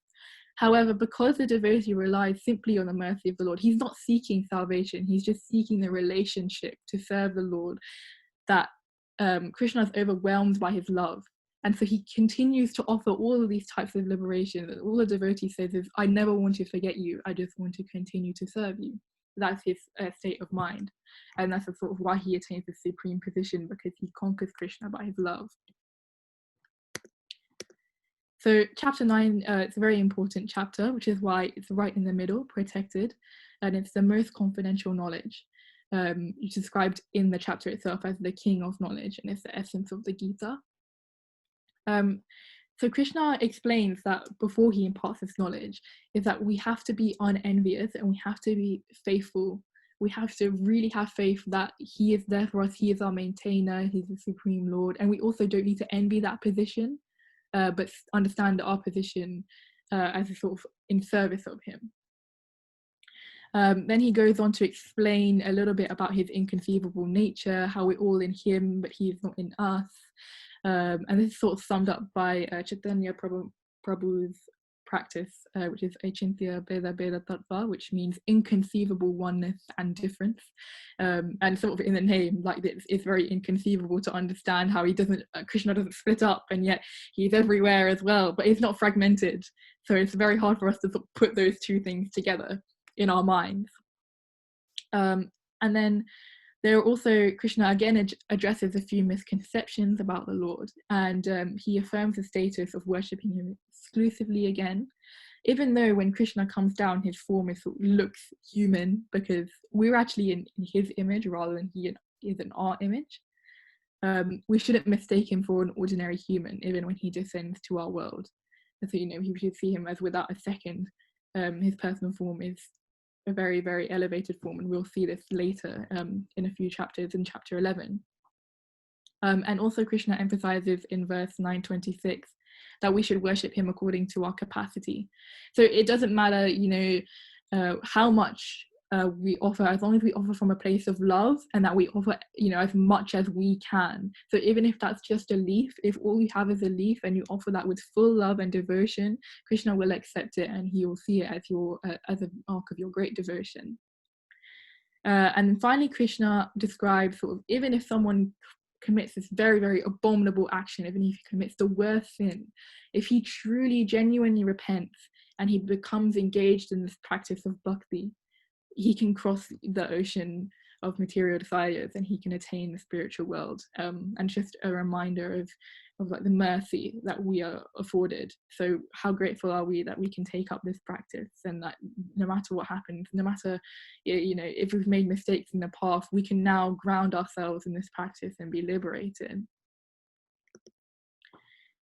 However, because the devotee relies simply on the mercy of the Lord, he's not seeking salvation, he's just seeking the relationship to serve the Lord, that Krishna is overwhelmed by his love. And so he continues to offer all of these types of liberation. All the devotee says is, I never want to forget you, I just want to continue to serve you. That's his state of mind. And that's sort of why he attains the supreme position, because he conquers Krishna by his love. So chapter 9, it's a very important chapter, which is why it's right in the middle, protected, and it's the most confidential knowledge. It's described in the chapter itself as the king of knowledge, and it's the essence of the Gita. So Krishna explains that before he imparts this knowledge, is that we have to be unenvious and we have to be faithful. We have to really have faith that he is there for us, he is our maintainer, he's the supreme Lord, and we also don't need to envy that position, but understand our position as a sort of in service of him. Then he goes on to explain a little bit about his inconceivable nature, how we're all in him, but he is not in us. And this is sort of summed up by Chaitanya Prabhu's practice, which is Achintya Bheda Bheda Tattva, which means inconceivable oneness and difference. And sort of in the name, like it's very inconceivable to understand how Krishna doesn't split up, and yet he's everywhere as well, but he's not fragmented. So it's very hard for us to sort of put those two things together in our minds. And then there are also, Krishna again addresses a few misconceptions about the Lord, and he affirms the status of worshipping him exclusively again, even though when Krishna comes down, his form looks human, because we're actually in his image rather than he is in our image. We shouldn't mistake him for an ordinary human, even when he descends to our world. And so, we should see him as without a second. His personal form is a very, very elevated form, and we'll see this later in a few chapters in chapter 11. And also Krishna emphasizes in verse 926 that we should worship him according to our capacity. So it doesn't matter, how much we offer, as long as we offer from a place of love, and that we offer, as much as we can. So even if that's just a leaf, if all you have is a leaf and you offer that with full love and devotion, Krishna will accept it, and he will see it as an mark of your great devotion. And finally, Krishna describes sort of, even if someone commits this very, very abominable action, even if he commits the worst sin, if he truly, genuinely repents and he becomes engaged in this practice of bhakti, he can cross the ocean of material desires and he can attain the spiritual world. And just a reminder of like the mercy that we are afforded. So how grateful are we that we can take up this practice, and that no matter what happens, no matter, if we've made mistakes in the past, we can now ground ourselves in this practice and be liberated.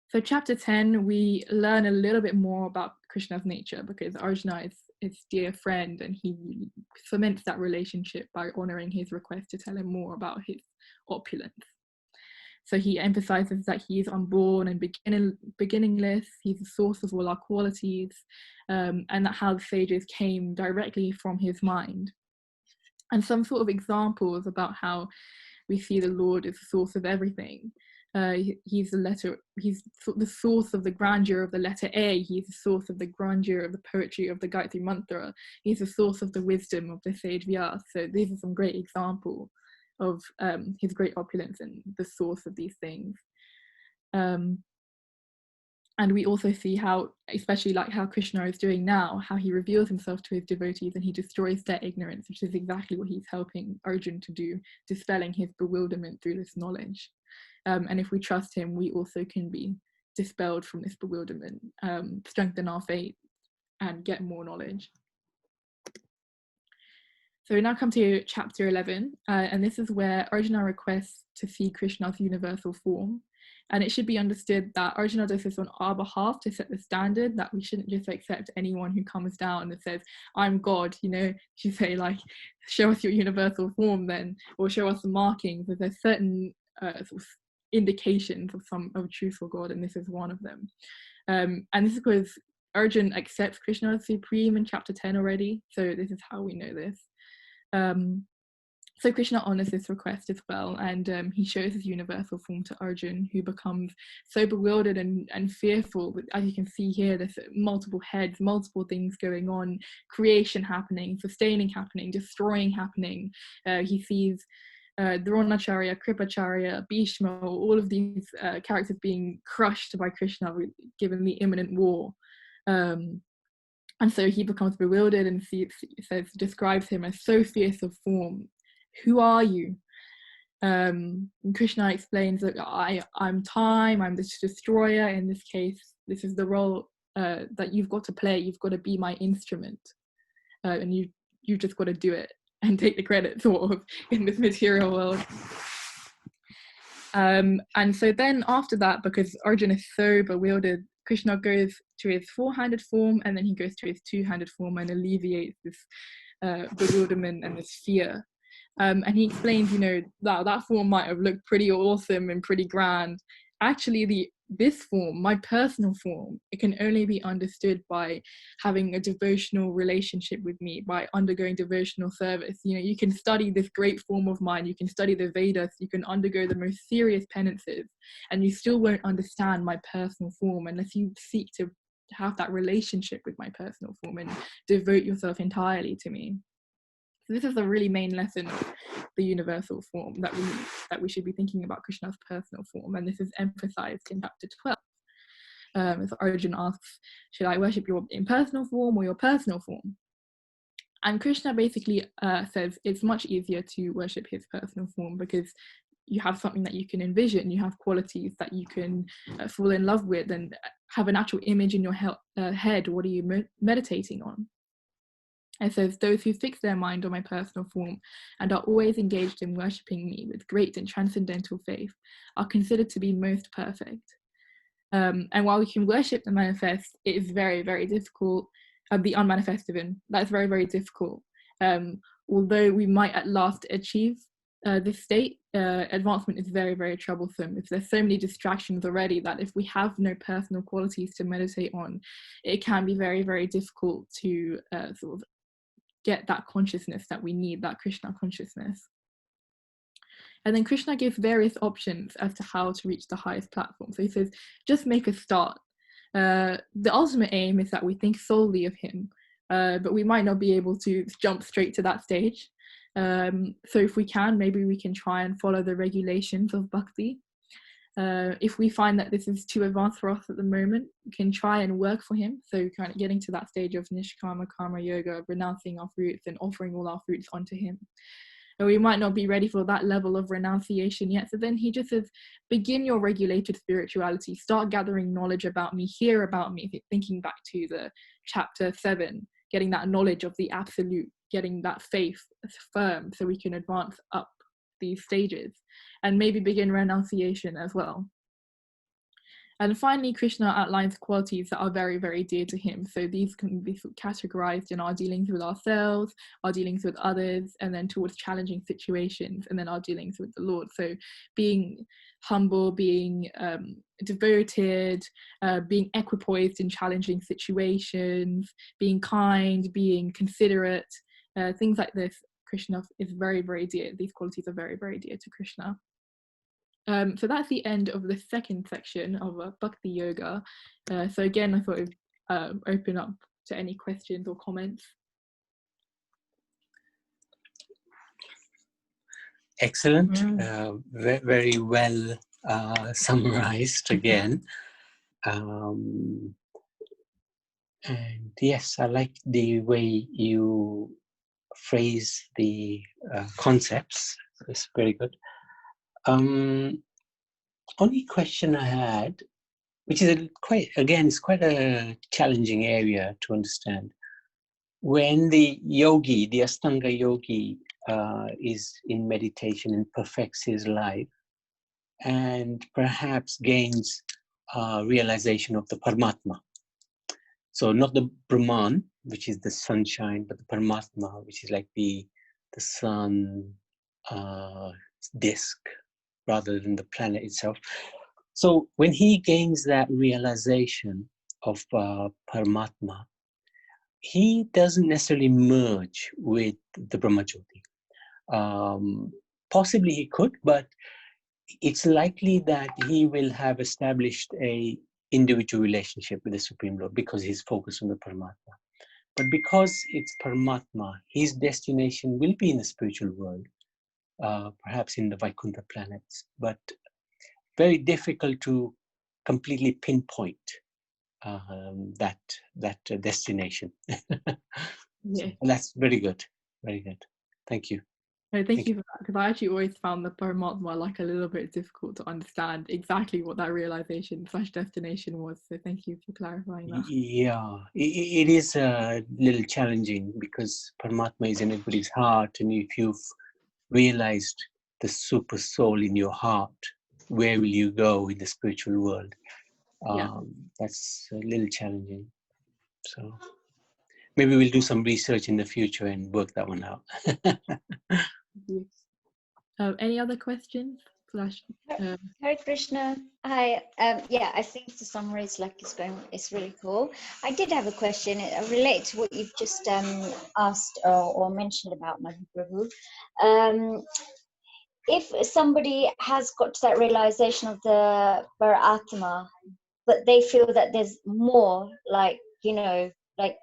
So chapter 10, we learn a little bit more about Krishna's nature, because Arjuna is his dear friend, and he cements that relationship by honoring his request to tell him more about his opulence. So he emphasizes that he is unborn and beginningless, he's the source of all our qualities, and that how the sages came directly from his mind. And some sort of examples about how we see the Lord as the source of everything. He's the source of the grandeur of the letter A. He's the source of the grandeur of the poetry of the Gayatri Mantra. He's the source of the wisdom of the sage Vyasa. So these are some great examples of his great opulence and the source of these things. And we also see how, especially like how Krishna is doing now, how he reveals himself to his devotees and he destroys their ignorance, which is exactly what he's helping Arjuna to do, dispelling his bewilderment through this knowledge. And if we trust him, we also can be dispelled from this bewilderment, strengthen our faith, and get more knowledge. So we now come to chapter 11, and this is where Arjuna requests to see Krishna's universal form. And it should be understood that Arjuna does this on our behalf to set the standard, that we shouldn't just accept anyone who comes down and says, I'm God, you say like, show us your universal form then, or show us the markings. There's certain sort of indications of truth for God, and this is one of them. And this is because Arjuna accepts Krishna as supreme in chapter 10 already, so this is how we know this. So Krishna honors this request as well, and he shows his universal form to Arjuna, who becomes so bewildered and fearful. As you can see here, there's multiple heads, multiple things going on, creation happening, sustaining happening, destroying happening. He sees Dronacharya, Kripacharya, Bhishma, all of these characters being crushed by Krishna given the imminent war. And so he becomes bewildered and describes him as so fierce of form. Who are you? Krishna explains that I'm time, I'm this destroyer. In this case, this is the role that you've got to play. You've got to be my instrument, and you've just got to do it and take the credit sort of in this material world. And so then after that, because Arjuna is so bewildered, Krishna goes to his four-handed form, and then he goes to his two-handed form and alleviates this bewilderment and this fear. And he explains, that form might have looked pretty awesome and pretty grand. Actually, this form, my personal form, it can only be understood by having a devotional relationship with me, by undergoing devotional service. You can study this great form of mine, you can study the Vedas, you can undergo the most serious penances, and you still won't understand my personal form unless you seek to have that relationship with my personal form and devote yourself entirely to me. So this is a really main lesson of the universal form, that we should be thinking about Krishna's personal form, and this is emphasized in chapter 12. So Arjuna asks, should I worship your impersonal form or your personal form? And Krishna basically says it's much easier to worship his personal form, because you have something that you can envision, you have qualities that you can fall in love with and have an actual image in your head. What are you meditating on? It says, those who fix their mind on my personal form and are always engaged in worshipping me with great and transcendental faith are considered to be most perfect. And while we can worship the manifest, it is very, very difficult. The unmanifest even, that's very, very difficult. Although we might at last achieve this state, advancement is very, very troublesome. If there's so many distractions already, that if we have no personal qualities to meditate on, it can be very, very difficult to sort of get that consciousness that we need, that Krishna consciousness. And then Krishna gives various options as to how to reach the highest platform. So he says, just make a start. The ultimate aim is that we think solely of him, but we might not be able to jump straight to that stage. So if we can, maybe we can try and follow the regulations of bhakti. If we find that this is too advanced for us at the moment, we can try and work for him. So kind of getting to that stage of nishkama karma yoga, renouncing our fruits and offering all our fruits onto him. And we might not be ready for that level of renunciation yet. So then he just says, begin your regulated spirituality, start gathering knowledge about me, hear about me, thinking back to the chapter 7, getting that knowledge of the absolute, getting that faith firm so we can advance up these stages and maybe begin renunciation as well. And finally, Krishna outlines qualities that are very, very dear to him. So these can be categorized in our dealings with ourselves, our dealings with others, and then towards challenging situations, and then our dealings with the Lord. So being humble, being devoted, being equipoised in challenging situations, being kind, being considerate, things like this. Krishna is very, very dear. These qualities are very, very dear to Krishna. So that's the end of the second section of Bhakti Yoga. So again, I thought it would open up to any questions or comments. Excellent. Very well summarized again. And yes, I like the way you phrase the concepts. It's very good. Only question I had, which is quite a challenging area to understand. When the yogi, the Astanga yogi, is in meditation and perfects his life, and perhaps gains realization of the Paramatma. So not the Brahman, which is the sunshine, but the Paramatma, which is like the sun disk, rather than the planet itself. So when he gains that realization of Paramatma, he doesn't necessarily merge with the Brahmajyoti. Possibly he could, but it's likely that he will have established a individual relationship with the Supreme Lord because he's focused on the Paramatma. But because it's Paramatma, his destination will be in the spiritual world, perhaps in the Vaikuntha planets, but very difficult to completely pinpoint that destination. Yeah. So that's very good. Very good. Thank you. No, thank you for that, because I actually always found the Paramatma like a little bit difficult to understand exactly what that realization / destination was. So thank you for clarifying that. Yeah, it is a little challenging because Paramatma is in everybody's heart, and if you've realized the super soul in your heart, where will you go in the spiritual world? That's a little challenging. So maybe we'll do some research in the future and work that one out. Any other questions? Hare Krishna. Hi. I think the summary is it's really cool. I did have a question. It relates to what you've just asked or mentioned about Mahaprabhu. If somebody has got to that realization of the Paratma, but they feel that there's more, like, you know, like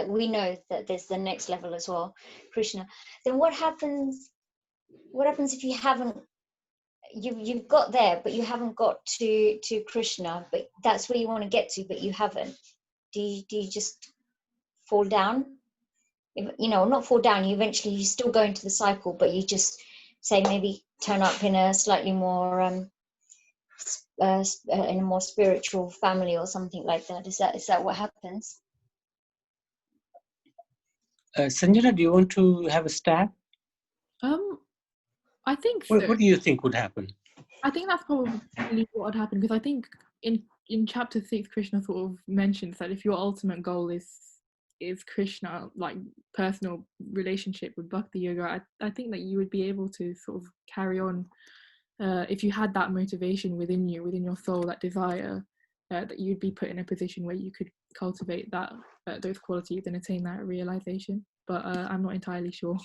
we know that there's the next level as well, Krishna. Then what happens if you haven't, you've got there, but you haven't got to Krishna, but that's where you want to get to, but you haven't? Do you just fall down? You know, not fall down, you eventually, you still go into the cycle, but you just say maybe turn up in a slightly more in a more spiritual family or something like that. Is that what happens? Sanjana, do you want to have a stab? I think so. What do you think would happen? I think that's probably what would happen, because I think in chapter 6, Krishna sort of mentions that if your ultimate goal is Krishna, like personal relationship with Bhakti Yoga, I think that you would be able to sort of carry on if you had that motivation within you, within your soul, that desire, that you'd be put in a position where you could cultivate that those qualities and attain that realization. But I'm not entirely sure.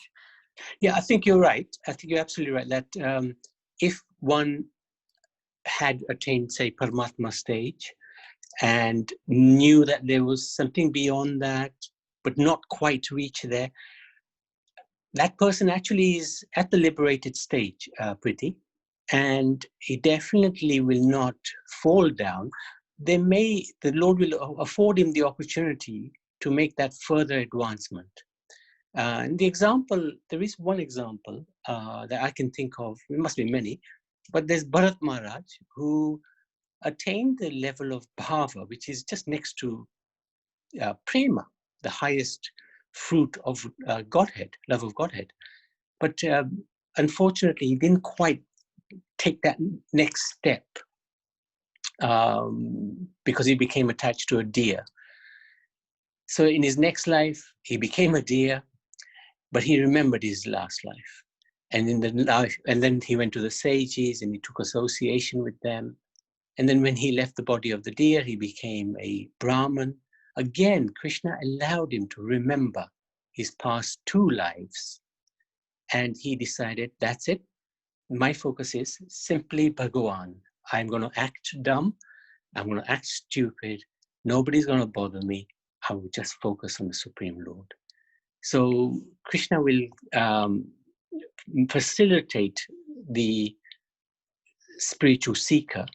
Yeah, I think you're right. I think you're absolutely right that if one had attained, say, Paramatma stage and knew that there was something beyond that, but not quite reach there, that person actually is at the liberated stage, Priti, and he definitely will not fall down. The Lord will afford him the opportunity to make that further advancement. And the example, there is one example that I can think of, there must be many, but there's Bharat Maharaj, who attained the level of bhava, which is just next to prema, the highest fruit of Godhead, love of Godhead. But unfortunately, he didn't quite take that next step because he became attached to a deer. So in his next life, he became a deer, but he remembered his last life. And in the life, and then he went to the sages and he took association with them. And then when he left the body of the deer, he became a Brahmin. Again, Krishna allowed him to remember his past 2 lives. And he decided, that's it. My focus is simply Bhagavan. I'm going to act dumb. I'm going to act stupid. Nobody's going to bother me. I will just focus on the Supreme Lord. So Krishna will facilitate the spiritual seeker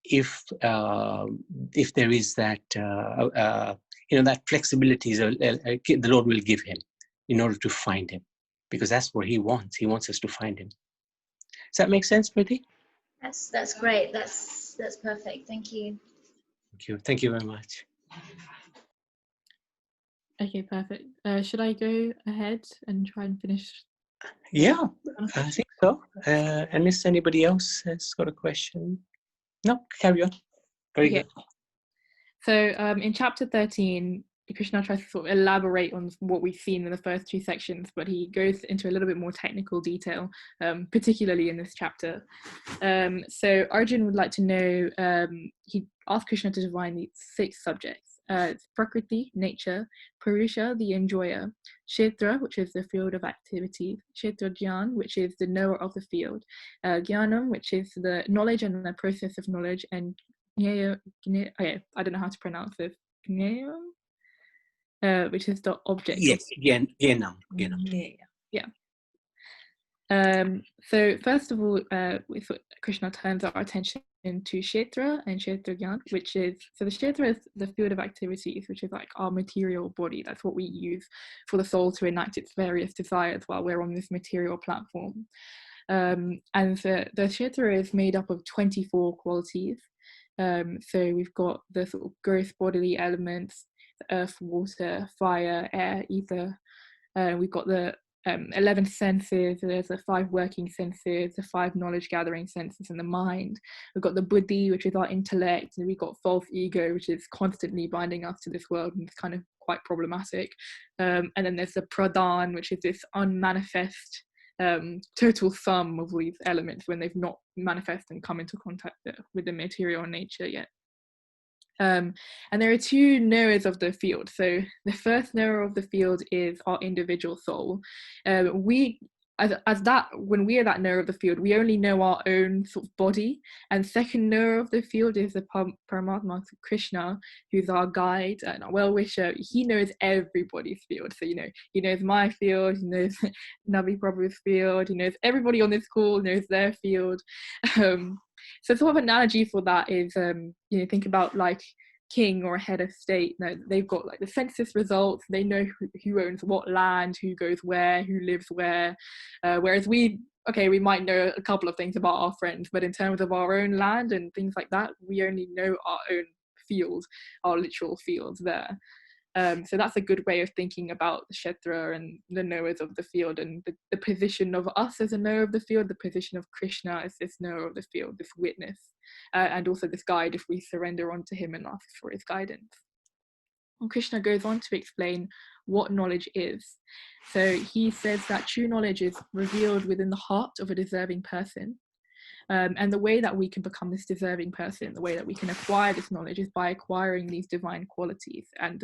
if there is that that flexibility the Lord will give him in order to find him, because that's what he wants. He wants us to find him. Does that make sense, Priti? That's great. That's perfect. Thank you. Thank you very much. Okay, perfect. Should I go ahead and try and finish? Yeah, I think so. Unless anybody else has got a question. No, carry on. Very good. So in chapter 13, Krishna tries to sort of elaborate on what we've seen in the first 2 sections, but he goes into a little bit more technical detail, particularly in this chapter. So Arjun would like to know, he asked Krishna to define the 6 subjects. Prakriti, nature; Purusha, the enjoyer; Kshetra, which is the field of activity; Kshetra Jnana, which is the knower of the field; Jnanam, which is the knowledge and the process of knowledge; and I don't know how to pronounce this, which is the object. Yes, Gyanam. Yeah. So first of all, Krishna turns our attention to Kshetra and Kshetra Jnana, which is, so the Kshetra is the field of activities, which is like our material body. That's what we use for the soul to enact its various desires while we're on this material platform. And the Kshetra is made up of 24 qualities. So we've got the sort of gross bodily elements: earth, water, fire, air, ether. We've got the 11 senses. There's the 5 working senses, the 5 knowledge gathering senses, and the mind. We've got the buddhi, which is our intellect, and we've got false ego, which is constantly binding us to this world, and it's kind of quite problematic. And then there's the pradhan, which is this unmanifest total sum of these elements when they've not manifest and come into contact with the material nature yet. And there are 2 knowers of the field. So the first knower of the field is our individual soul. We as that, when we are that knower of the field, we only know our own sort of body, and second knower of the field is the Paramatma Krishna, who's our guide and our well-wisher. He knows everybody's field. So, he knows my field, he knows Navi Prabhu's field, he knows everybody on this call knows their field. So sort of analogy for that is, think about like king or a head of state. They've got like the census results, they know who owns what land, who goes where, who lives where, whereas we might know a couple of things about our friends, but in terms of our own land and things like that, we only know our own field, our literal fields there. So that's a good way of thinking about the Kshetra and the knowers of the field, and the position of us as a knower of the field, the position of Krishna as this knower of the field, this witness, and also this guide if we surrender onto him and ask for his guidance. And Krishna goes on to explain what knowledge is. So he says that true knowledge is revealed within the heart of a deserving person. And the way that we can become this deserving person, the way that we can acquire this knowledge, is by acquiring these divine qualities. And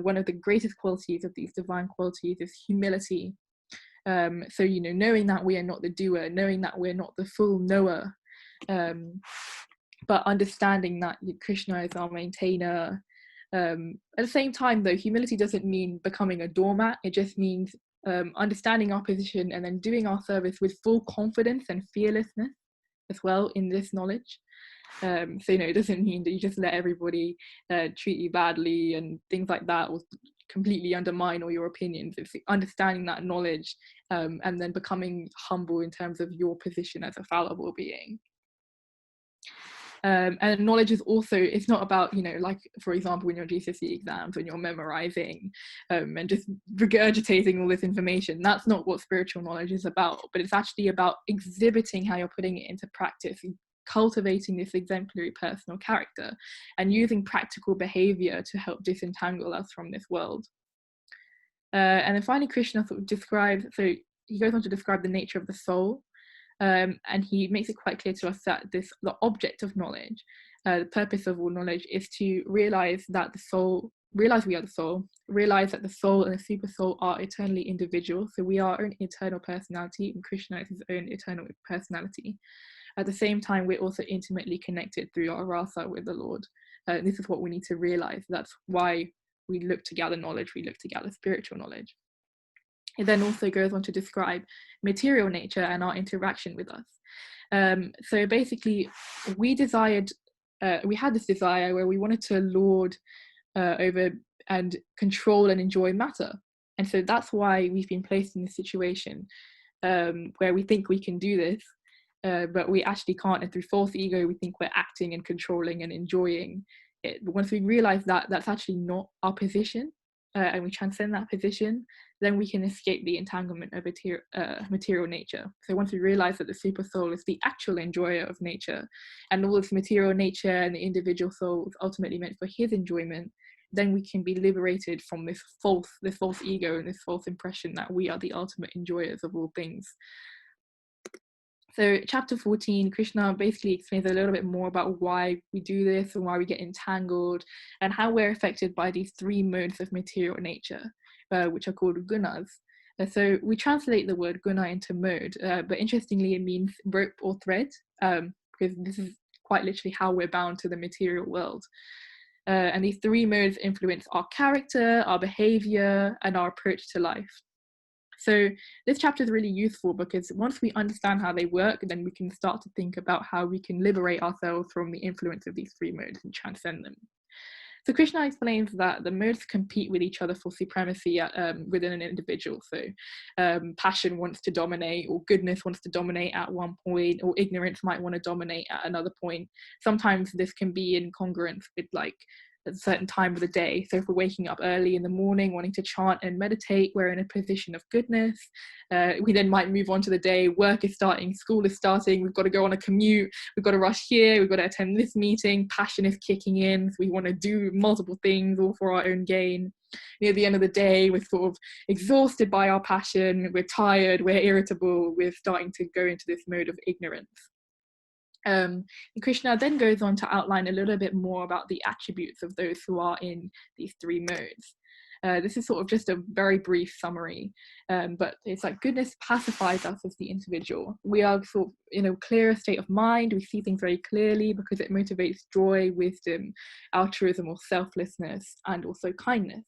one of the greatest qualities of these divine qualities is humility. So, knowing that we are not the doer, knowing that we're not the full knower, but understanding that Krishna is our maintainer. At the same time, though, humility doesn't mean becoming a doormat. It just means understanding our position and then doing our service with full confidence and fearlessness as well in this knowledge. So it doesn't mean that you just let everybody treat you badly and things like that, or completely undermine all your opinions. It's understanding that knowledge and then becoming humble in terms of your position as a fallible being. And knowledge is also, it's not about, like for example in your GCSE exams when you're memorizing and just regurgitating all this information. That's not what spiritual knowledge is about, but it's actually about exhibiting how you're putting it into practice, cultivating this exemplary personal character and using practical behavior to help disentangle us from this world. And then finally Krishna sort of describes, so he goes on to describe the nature of the soul. And he makes it quite clear to us that the object of knowledge, the purpose of all knowledge, is to realize that realize we are the soul, realize that the soul and the super soul are eternally individual. So we are our own eternal personality, and Krishna is his own eternal personality. At the same time, we're also intimately connected through our rasa with the Lord. This is what we need to realize. That's why we look to gather knowledge, we look to gather spiritual knowledge. It then also goes on to describe material nature and our interaction with us. So basically, we had this desire where we wanted to lord over and control and enjoy matter. And so that's why we've been placed in this situation where we think we can do this, but we actually can't. And through false ego, we think we're acting and controlling and enjoying it. But once we realize that that's actually not our position, and we transcend that position, then we can escape the entanglement of material nature. So once we realize that the super soul is the actual enjoyer of nature, and all this material nature and the individual soul is ultimately meant for his enjoyment, then we can be liberated from this false ego and this false impression that we are the ultimate enjoyers of all things. So chapter 14, Krishna basically explains a little bit more about why we do this and why we get entangled and how we're affected by these three modes of material nature, which are called gunas. So we translate the word guna into mode, but interestingly it means rope or thread, because this is quite literally how we're bound to the material world. And these three modes influence our character, our behavior, and our approach to life. So this chapter is really useful because once we understand how they work, then we can start to think about how we can liberate ourselves from the influence of these three modes and transcend them. So Krishna explains that the modes compete with each other for supremacy within an individual. So passion wants to dominate, or goodness wants to dominate at one point, or ignorance might want to dominate at another point. Sometimes this can be in congruence with like a certain time of the day. So if we're waking up early in the morning wanting to chant and meditate, we're in a position of goodness. We then might move on to the day, work is starting, school is starting, we've got to go on a commute, we've got to rush here, we've got to attend this meeting, passion is kicking in, so we want to do multiple things all for our own gain. Near the end of the day, we're sort of exhausted by our passion, we're tired, we're irritable, we're starting to go into this mode of ignorance. And Krishna then goes on to outline a little bit more about the attributes of those who are in these three modes. This is sort of just a very brief summary, but it's like goodness pacifies us as the individual. We are sort of in a clearer state of mind. We see things very clearly because it motivates joy, wisdom, altruism or selflessness, and also kindness.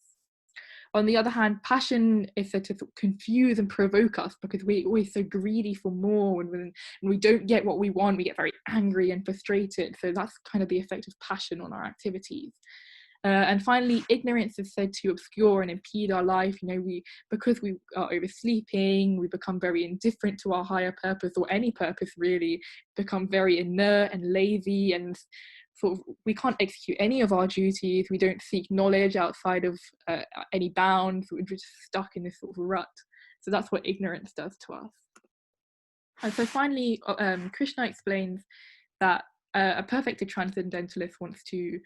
On the other hand, passion is said to confuse and provoke us because we're always so greedy for more, and when we don't get what we want, we get very angry and frustrated. So that's kind of the effect of passion on our activities. And finally, ignorance is said to obscure and impede our life. Because we are oversleeping, we become very indifferent to our higher purpose, or any purpose really, become very inert and lazy, and sort of we can't execute any of our duties. We don't seek knowledge outside of any bounds. We're just stuck in this sort of rut. So that's what ignorance does to us. And so finally, Krishna explains that a perfected transcendentalist wants to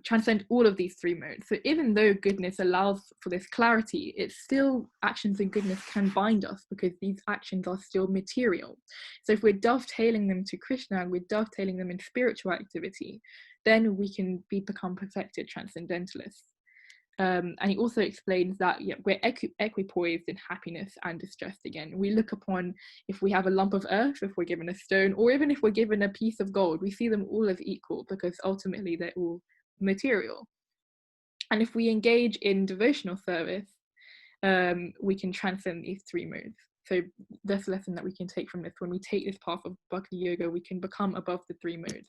transcend all of these three modes. So even though goodness allows for this clarity, it's still, actions and goodness can bind us because these actions are still material. So if we're dovetailing them to Krishna, we're dovetailing them in spiritual activity, then we can become perfected transcendentalists. And he also explains that we're equipoised in happiness and distress again. We look upon, if we have a lump of earth, if we're given a stone, or even if we're given a piece of gold, we see them all as equal because ultimately they're all material. And if we engage in devotional service, we can transcend these three modes. So that's a lesson that we can take from this. When we take this path of bhakti yoga, we can become above the three modes.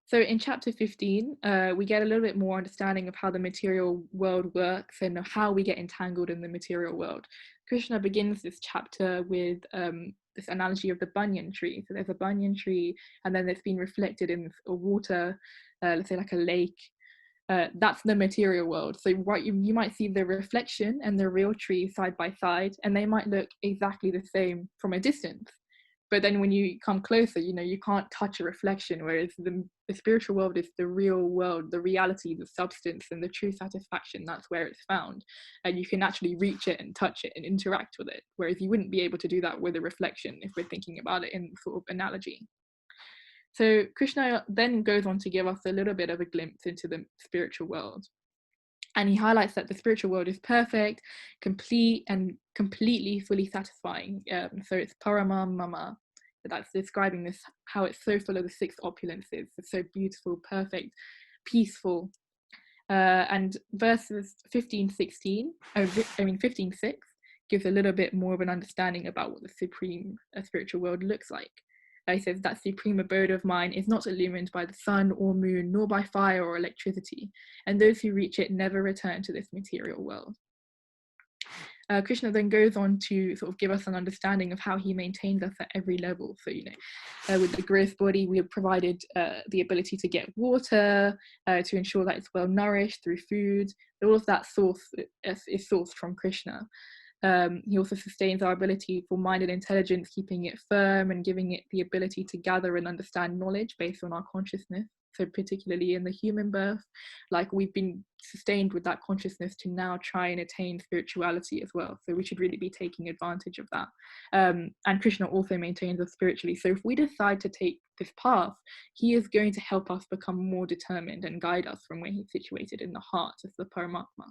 So in chapter 15, we get a little bit more understanding of how the material world works and how we get entangled in the material world. Krishna begins this chapter with this analogy of the banyan tree. So there's a banyan tree, and then it's been reflected in a water, let's say like a lake. That's the material world. So you might see the reflection and the real tree side by side, and they might look exactly the same from a distance. But then when you come closer, you can't touch a reflection, whereas the spiritual world is the real world, the reality, the substance, and the true satisfaction. That's where it's found. And you can actually reach it and touch it and interact with it, whereas you wouldn't be able to do that with a reflection if we're thinking about it in sort of analogy. So Krishna then goes on to give us a little bit of a glimpse into the spiritual world. And he highlights that the spiritual world is perfect, complete, and completely fully satisfying. So it's paramam mama. That's describing this, how it's so full of the six opulences. It's so beautiful, perfect, peaceful. And verses 15:6 gives a little bit more of an understanding about what the supreme spiritual world looks like. He says, that supreme abode of mine is not illumined by the sun or moon, nor by fire or electricity, and those who reach it never return to this material world. Krishna then goes on to sort of give us an understanding of how he maintains us at every level. So, with the growth body, we have provided the ability to get water, to ensure that it's well nourished through food. All of that is sourced from Krishna. He also sustains our ability for mind and intelligence, keeping it firm and giving it the ability to gather and understand knowledge based on our consciousness. So particularly in the human birth, like we've been sustained with that consciousness to now try and attain spirituality as well. So we should really be taking advantage of that. And Krishna also maintains us spiritually. So if we decide to take this path, he is going to help us become more determined and guide us from where he's situated in the heart of the Paramatma.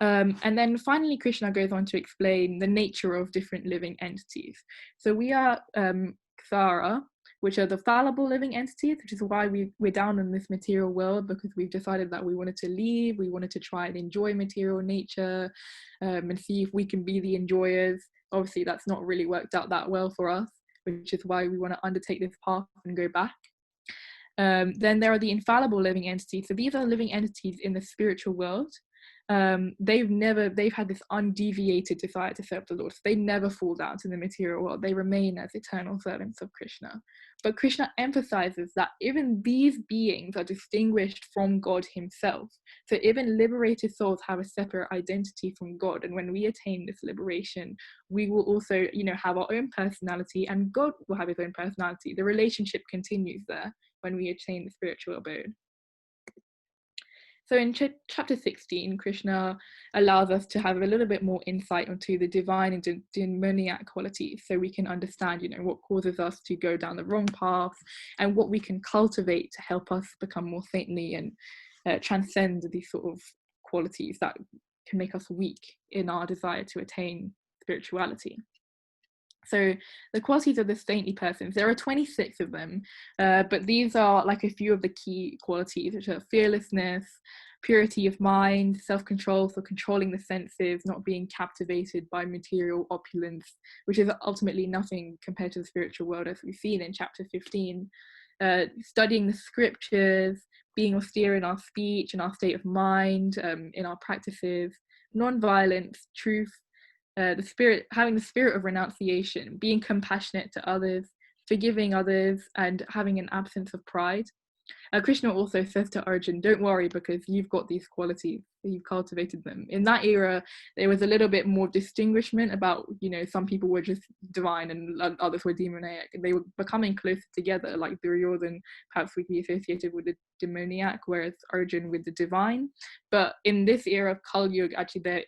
And then finally, Krishna goes on to explain the nature of different living entities. So we are Ksara, which are the fallible living entities, which is why we're down in this material world, because we've decided that we wanted to leave, we wanted to try and enjoy material nature, and see if we can be the enjoyers. Obviously, that's not really worked out that well for us, which is why we want to undertake this path and go back. Then there are the infallible living entities. So these are living entities in the spiritual world. They've had this undeviated desire to serve the Lord. So they never fall down to the material world. They remain as eternal servants of Krishna. But Krishna emphasizes that even these beings are distinguished from God himself. So even liberated souls have a separate identity from God. And when we attain this liberation, we will also, have our own personality, and God will have his own personality. The relationship continues there when we attain the spiritual abode. So in chapter 16, Krishna allows us to have a little bit more insight into the divine and demoniac qualities, so we can understand, what causes us to go down the wrong path, and what we can cultivate to help us become more saintly and transcend these sort of qualities that can make us weak in our desire to attain spirituality. So the qualities of the saintly persons, there are 26 of them, but these are like a few of the key qualities, which are fearlessness, purity of mind, self-control, so controlling the senses, not being captivated by material opulence, which is ultimately nothing compared to the spiritual world, as we've seen in chapter 15, studying the scriptures, being austere in our speech and our state of mind, in our practices, non-violence, truth, having the spirit of renunciation, being compassionate to others, forgiving others, and having an absence of pride. Krishna also says to Arjun, don't worry, because you've got these qualities, you've cultivated them. In that era, there was a little bit more distinguishment about, some people were just divine and others were demoniac. They were becoming closer together, like Duryodhan perhaps would be associated with the demoniac, whereas Arjun with the divine. But in this era of Kali Yuga, actually they're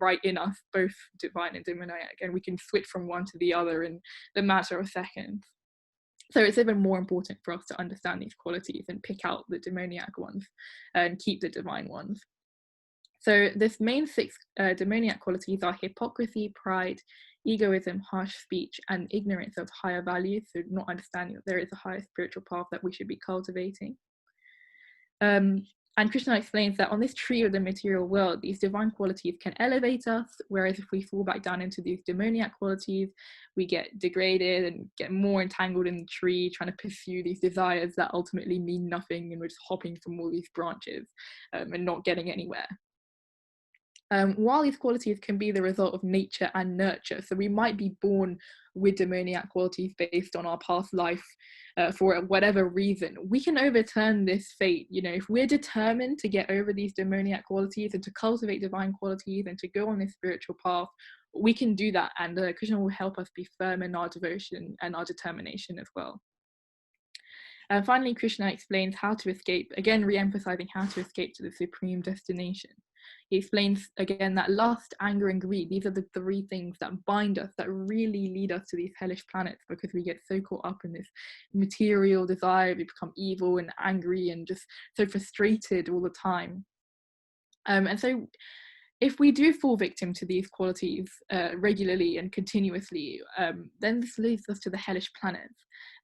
right in us, both divine and demoniac, and we can switch from one to the other in the matter of seconds. So it's even more important for us to understand these qualities and pick out the demoniac ones and keep the divine ones. So this main 6 demoniac qualities are hypocrisy, pride, egoism, harsh speech, and ignorance of higher values, so not understanding that there is a higher spiritual path that we should be cultivating. And Krishna explains that on this tree of the material world, these divine qualities can elevate us, whereas if we fall back down into these demoniac qualities, we get degraded and get more entangled in the tree, trying to pursue these desires that ultimately mean nothing, and we're just hopping from all these branches and not getting anywhere. While these qualities can be the result of nature and nurture, so we might be born with demoniac qualities based on our past life for whatever reason, we can overturn this fate. If we're determined to get over these demoniac qualities and to cultivate divine qualities and to go on this spiritual path, we can do that, and Krishna will help us be firm in our devotion and our determination as well. And finally, Krishna explains how to escape, again re-emphasizing how to escape to the supreme destination. He explains again that lust, anger, and greed, these are the 3 things that bind us, that really lead us to these hellish planets, because we get so caught up in this material desire, we become evil and angry and just so frustrated all the time. And so if we do fall victim to these qualities regularly and continuously, then this leads us to the hellish planets.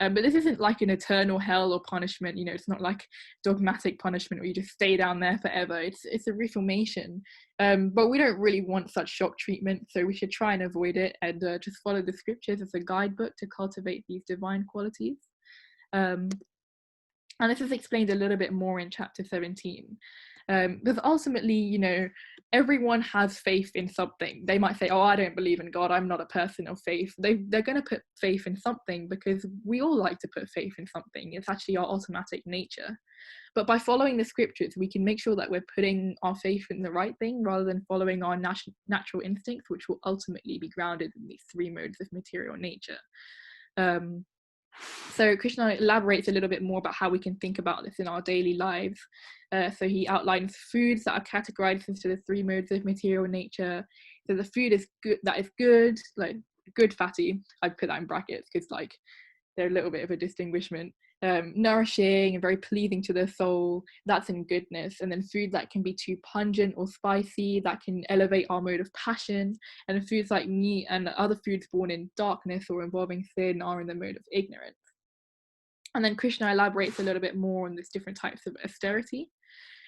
But this isn't like an eternal hell or punishment. It's not like dogmatic punishment where you just stay down there forever. It's a reformation. But we don't really want such shock treatment, so we should try and avoid it and just follow the scriptures as a guidebook to cultivate these divine qualities. And this is explained a little bit more in chapter 17. Because ultimately, everyone has faith in something. They might say, oh, I don't believe in God, I'm not a person of faith. They're going to put faith in something, because we all like to put faith in something. It's actually our automatic nature. But by following the scriptures, we can make sure that we're putting our faith in the right thing rather than following our natural instincts, which will ultimately be grounded in these 3 modes of material nature. So Krishna elaborates a little bit more about how we can think about this in our daily lives. So he outlines foods that are categorized into the 3 modes of material nature. So the food is good, that is good, like good fatty. I'd put that in brackets because like they're a little bit of a distinguishment. Nourishing and very pleasing to the soul, that's in goodness. And then food that can be too pungent or spicy, that can elevate our mode of passion. And foods like meat and other foods born in darkness or involving sin are in the mode of ignorance. And then Krishna elaborates a little bit more on these different types of austerity.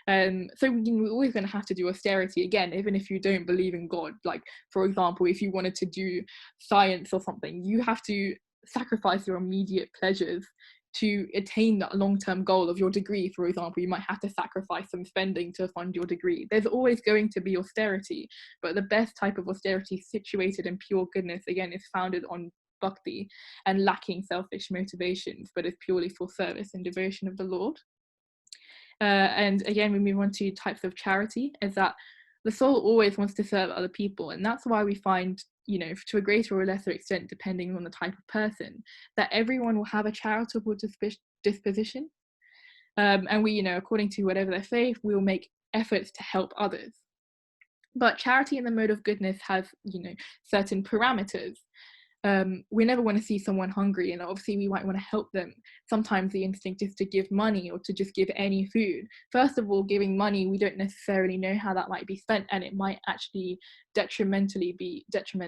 So we're always going to have to do austerity again, even if you don't believe in God. Like, for example, if you wanted to do science or something, you have to sacrifice your immediate pleasures to attain that long-term goal of your degree. For example, you might have to sacrifice some spending to fund your degree. There's always going to be austerity, but the best type of austerity situated in pure goodness, again, is founded on bhakti and lacking selfish motivations, but is purely for service and devotion of the Lord. And again, we move on to types of charity, is that the soul always wants to serve other people, and that's why we find, to a greater or lesser extent, depending on the type of person, that everyone will have a charitable disposition. And we, according to whatever their faith, we will make efforts to help others. But charity in the mode of goodness has, certain parameters. We never want to see someone hungry, and obviously we might want to help them. Sometimes the instinct is to give money or to just give any food. First of all, giving money, we don't necessarily know how that might be spent, and it might actually detriment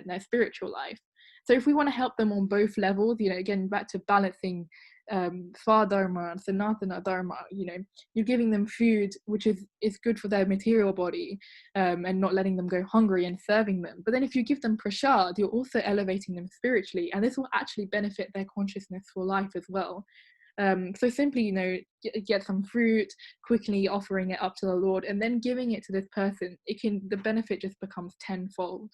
their spiritual life. So if we want to help them on both levels, again, back to balancing Swadharma and Sanatana Dharma, you're giving them food which is good for their material body, and not letting them go hungry, and serving them. But then if you give them prasad, you're also elevating them spiritually, and this will actually benefit their consciousness for life as well. So simply, get some fruit, quickly offering it up to the Lord, and then giving it to this person, the benefit just becomes tenfold.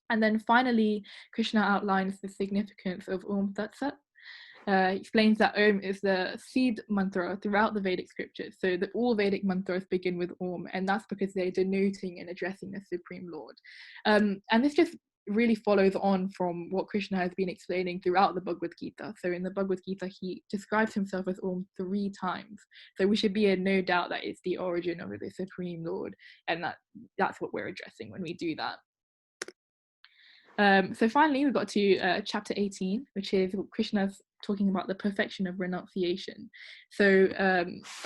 And then finally, Krishna outlines the significance of Om Tat Sat. Explains that Om is the seed mantra throughout the Vedic scriptures. So that all Vedic mantras begin with Om, and that's because they're denoting and addressing the Supreme Lord. And this just really follows on from what Krishna has been explaining throughout the Bhagavad Gita. So in the Bhagavad Gita, he describes himself as Om 3 times. So we should be in no doubt that it's the origin of the Supreme Lord, and that's what we're addressing when we do that. So finally, we got to chapter 18, which is Krishna's talking about the perfection of renunciation. So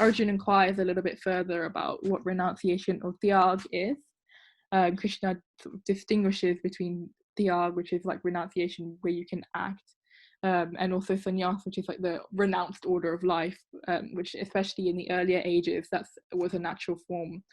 Arjuna inquires a little bit further about what renunciation or tyag is. Krishna sort of distinguishes between tyag, which is like renunciation where you can act, and also sannyas, which is like the renounced order of life, which especially in the earlier ages, that was a natural form.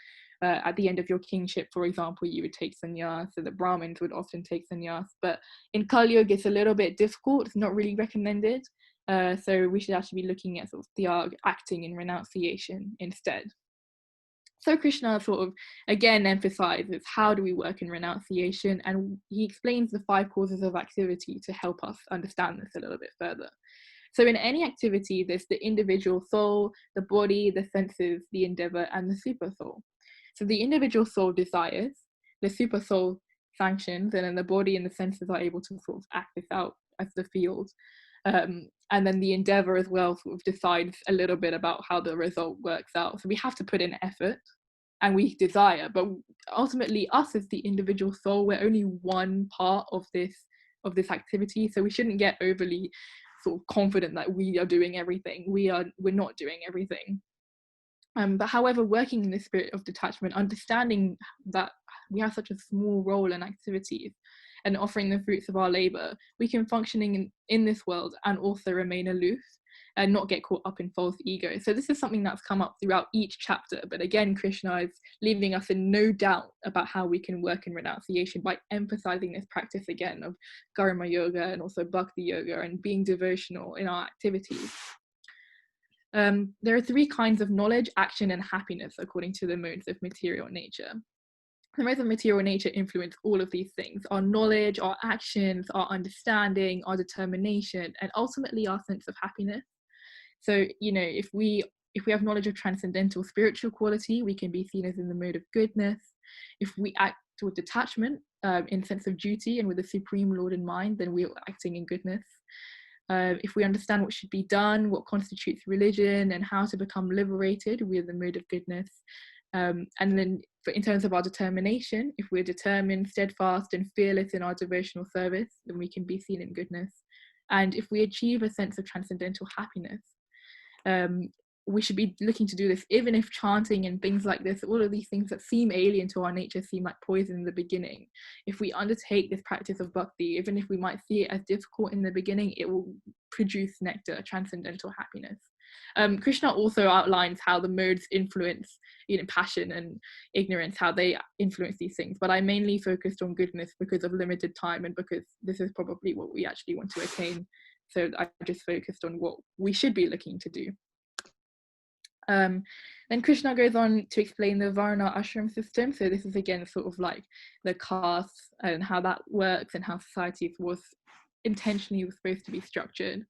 At the end of your kingship, for example, you would take sannyas, so the Brahmins would often take sannyas. But in Kali Yuga, it's a little bit difficult, it's not really recommended. So we should actually be looking at sort of tyag, acting in renunciation instead. So Krishna sort of again emphasizes how do we work in renunciation, and he explains the 5 causes of activity to help us understand this a little bit further. So in any activity, there's the individual soul, the body, the senses, the endeavor, and the super soul. So the individual soul desires, the super soul sanctions, and then the body and the senses are able to sort of act this out as the field. And then the endeavor as well sort of decides a little bit about how the result works out. So we have to put in effort, and we desire, but ultimately us as the individual soul, we're only one part of this activity. So we shouldn't get overly sort of confident that we are doing everything. We're not doing everything. But however, working in the spirit of detachment, understanding that we have such a small role in activities and offering the fruits of our labor, we can functioning in this world and also remain aloof and not get caught up in false ego. So this is something that's come up throughout each chapter. But again, Krishna is leaving us in no doubt about how we can work in renunciation by emphasizing this practice again of karma yoga and also bhakti yoga and being devotional in our activities. There are 3 kinds of knowledge, action, and happiness according to the modes of material nature. The modes of material nature influence all of these things: our knowledge, our actions, our understanding, our determination, and ultimately our sense of happiness. So, if we have knowledge of transcendental spiritual quality, we can be seen as in the mode of goodness. If we act with detachment, in sense of duty and with the Supreme Lord in mind, then we're acting in goodness. If we understand what should be done, what constitutes religion, and how to become liberated, we are the mode of goodness. And then in terms of our determination, if we're determined, steadfast, and fearless in our devotional service, then we can be seen in goodness. And if we achieve a sense of transcendental happiness, we should be looking to do this even if chanting and things like this, all of these things that seem alien to our nature, seem like poison in the beginning. If we undertake this practice of bhakti, even if we might see it as difficult in the beginning, it will produce nectar, transcendental happiness. Krishna also outlines how the modes influence, passion and ignorance, how they influence these things. But I mainly focused on goodness because of limited time and because this is probably what we actually want to attain. So I just focused on what we should be looking to do. Then Krishna goes on to explain the Varna ashram system. So this is again sort of like the castes and how that works and how society was intentionally supposed to be structured.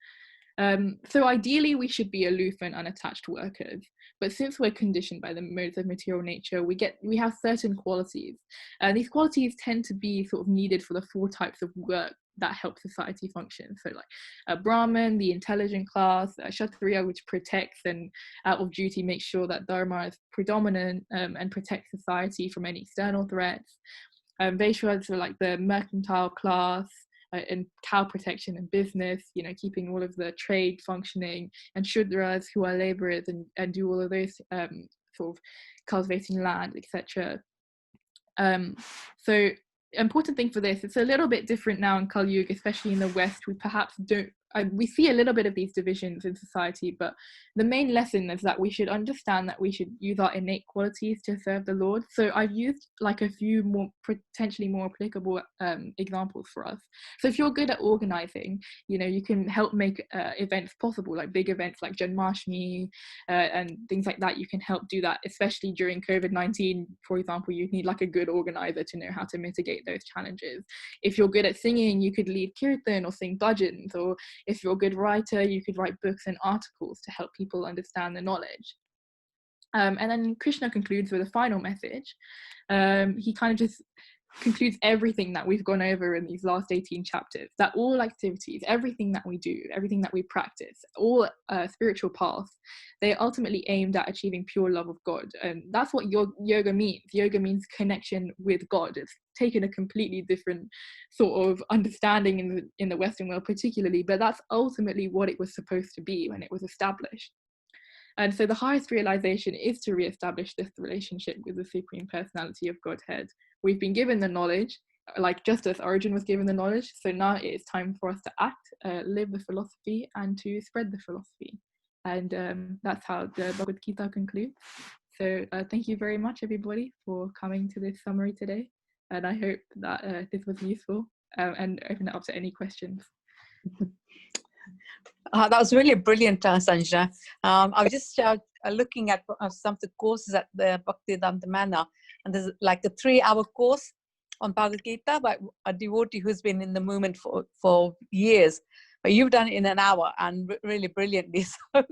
So ideally we should be aloof and unattached workers, but since we're conditioned by the modes of material nature, we have certain qualities, and these qualities tend to be sort of needed for the 4 types of work that help society function. So like Brahman, the intelligent class, Kshatriya, which protects and out of duty makes sure that Dharma is predominant and protects society from any external threats. Vaishyas are like the mercantile class, and cow protection and business, you know, keeping all of the trade functioning, and Shudras, who are laborers and do all of those sort of cultivating land, etc. So important thing for this, it's a little bit different now in Kali Yuga, especially in the West. We perhaps don't, we see a little bit of these divisions in society, but the main lesson is that we should understand that we should use our innate qualities to serve the Lord. So I've used like a few more potentially more applicable examples for us. So if you're good at organizing, you know, you can help make events possible, like big events like Janmashtami and things like that. You can help do that, especially during COVID-19, for example. You need like a good organizer to know how to mitigate those challenges. If you're good at singing, you could lead kirtan or sing bhajans, or if you're a good writer, you could write books and articles to help people understand the knowledge. And then Krishna concludes with a final message. He kind of just concludes everything that we've gone over in these last 18 chapters, that all activities, everything that we do, everything that we practice, all spiritual paths, they're ultimately aimed at achieving pure love of God. And that's what yoga means. Yoga means connection with God. It's taken a completely different sort of understanding in the Western world particularly, but that's ultimately what it was supposed to be when it was established. And so the highest realization is to reestablish this relationship with the Supreme Personality of Godhead. We've been given the knowledge, like just as Origin was given the knowledge, so now it is time for us to act, live the philosophy, and to spread the philosophy. And that's how the Bhagavad Gita concludes. So thank you very much, everybody, for coming to this summary today. And I hope that this was useful, and open it up to any questions. That was really brilliant, Sanjana. I was just looking at some of the courses at the Bhaktivedanta Manor, and there's like a 3-hour course on Bhagavad Gita by a devotee who's been in the movement for years. But you've done it in an hour and really brilliantly. So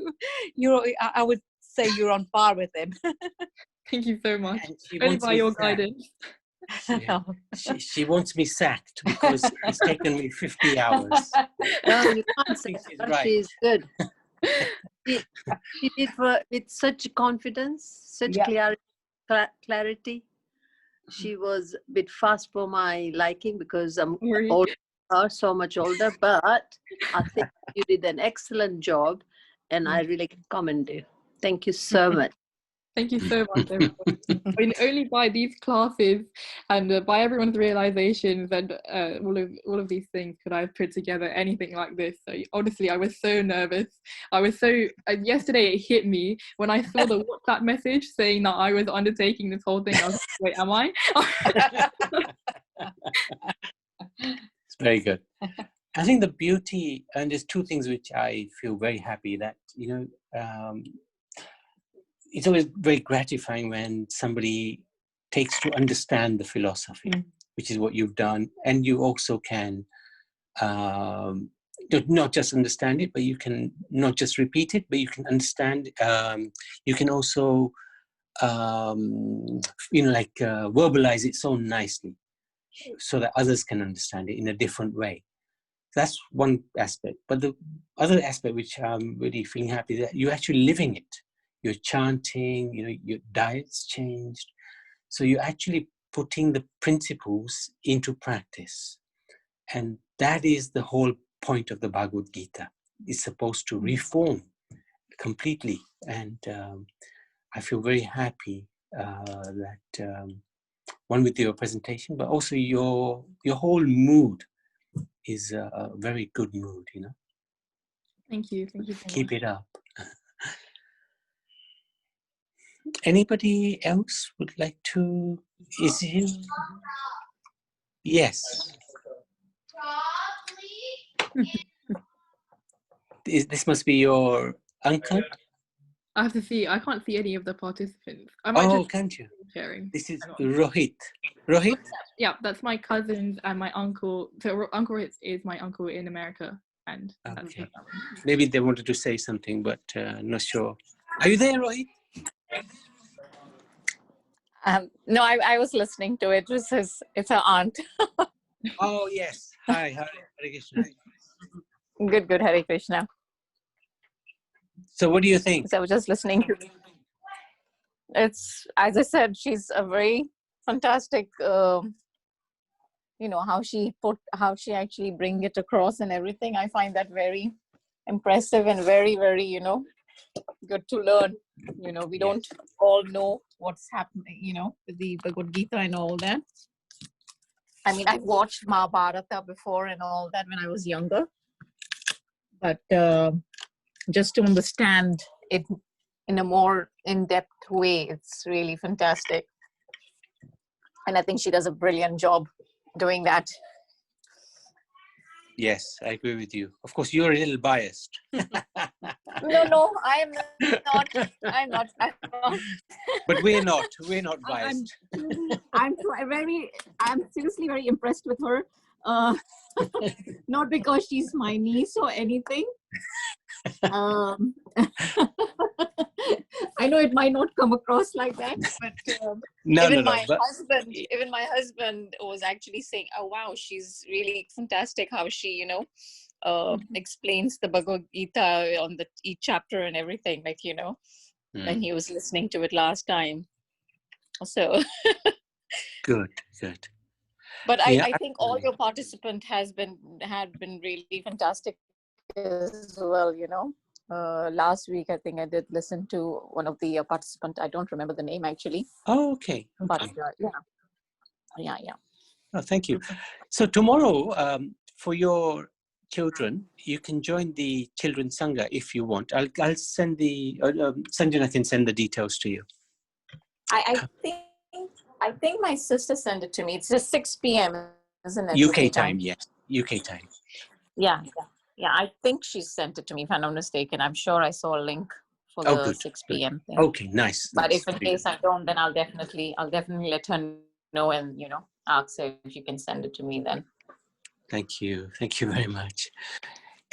I would say you're on par with him. Thank you so much. Only by your guidance. Yeah. She wants me sacked because it's taken me 50 hours. No, you can't say that. Right. She's good. She did with such confidence, such clarity. She was a bit fast for my liking because I'm older, so much older, but I think you did an excellent job and I really commend you. Thank you so much. Thank you so much, everybody. I mean, only by these classes and by everyone's realizations and all of these things could I have put together anything like this. So honestly, I was so nervous. I was so yesterday it hit me when I saw the WhatsApp message saying that I was undertaking this whole thing. I was like, wait, am I? It's very good. I think the beauty, and there's two things which I feel very happy that, you know, it's always very gratifying when somebody takes to understand the philosophy, which is what you've done. And you also can not just understand it, but you can not just repeat it, but you can understand. You can also, you know, like verbalize it so nicely so that others can understand it in a different way. That's one aspect. But the other aspect, which I'm really feeling happy, that you're actually living it. You're chanting, you know, your diet's changed. So you're actually putting the principles into practice. And that is the whole point of the Bhagavad Gita. It's supposed to reform completely. And I feel very happy that, one, with your presentation, but also your whole mood is a very good mood, you know. Thank you. Thank you so much. Keep it up. Anybody else would like to? Is you? Yes. This must be your uncle. I have to see. I can't see any of the participants. Can't you? Sharing. This is Rohit. Rohit? Yeah, that's my cousins and my uncle. So Uncle is my uncle in America, and okay. Maybe they wanted to say something, but not sure. Are you there, Rohit? No, I was listening to it. It's her aunt. Oh, yes. Hi, Hare Krishna. Good, good, Hare Krishna. So what do you think? So I was just listening to. It's, as I said, she's a very fantastic. You know how she actually bring it across and everything. I find that very impressive and very, very, you know, good to learn. You know, we don't all know what's happening, you know, with the Bhagavad Gita and all that. I mean, I've watched Mahabharata before and all that when I was younger, but just to understand it in a more in-depth way, it's really fantastic. And I think she does a brilliant job doing that. Yes, I agree with you. Of course, you're a little biased. No, I'm not. I'm not. But we're not biased. I'm seriously very impressed with her. Not because she's my niece or anything. I know it might not come across like that, but even my husband was actually saying, "Oh wow, she's really fantastic how she, you know, explains the Bhagavad Gita on each chapter and everything, like, you know." And he was listening to it last time, so good. But I think all your participants had been really fantastic as well, you know. Last week I think I did listen to one of the participants. I don't remember the name actually. Oh, okay. But yeah. Oh, thank you. So tomorrow, for your children, you can join the Children's Sangha if you want. I'll send the Sanjana can send the details to you. I think my sister sent it to me. It's just 6 p.m. isn't it? UK time, yes. UK time. Yeah. I think she sent it to me if I'm not mistaken. I'm sure I saw a link for the 6 p.m. thing. Okay, nice. But if in case I don't, then I'll definitely let her know and, you know, ask her if you can send it to me then. Thank you very much.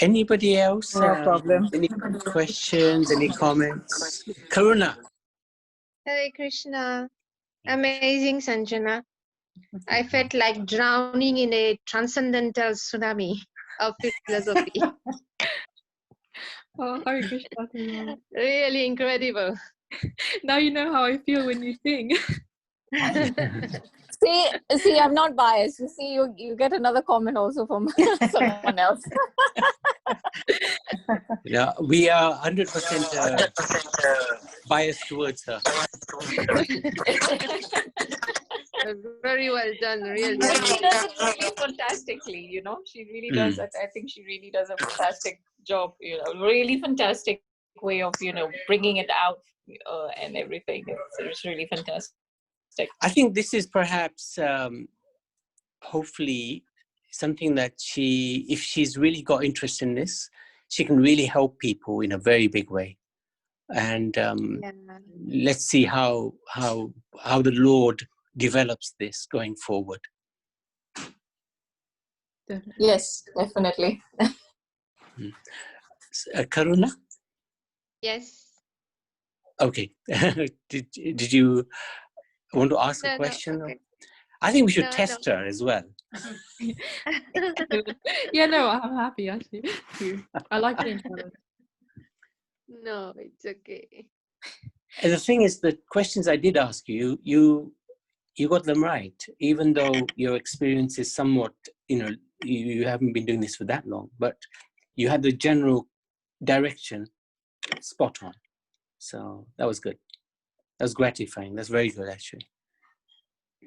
Anybody else? No problem. Any questions? Any comments? Karuna. Hare Krishna. Amazing, Sanjana. I felt like drowning in a transcendental tsunami of philosophy. Oh, Hare Krishna. Really incredible. Now you know how I feel when you sing. See, I'm not biased. You see, you get another comment also from someone else. Yeah, we are 100% biased towards her. Very well done, really. She does it really fantastically, you know. She really does it. I think she really does a fantastic job, you know. Really fantastic way of, you know, bringing it out and everything. It's really fantastic. I think this is perhaps, hopefully, something that if she's really got interest in this, she can really help people in a very big way. And let's see how the Lord develops this going forward. Definitely. Yes, definitely. Karuna? Yes. Okay. Did you want to ask a question? No, okay. I think we should test her as well. Yeah, no, I'm happy actually. I like being challenged. No, it's okay. And the thing is, the questions I did ask you, you got them right, even though your experience is somewhat, you know, you haven't been doing this for that long, but you had the general direction spot on. So that was good. That was gratifying. That's very good, actually.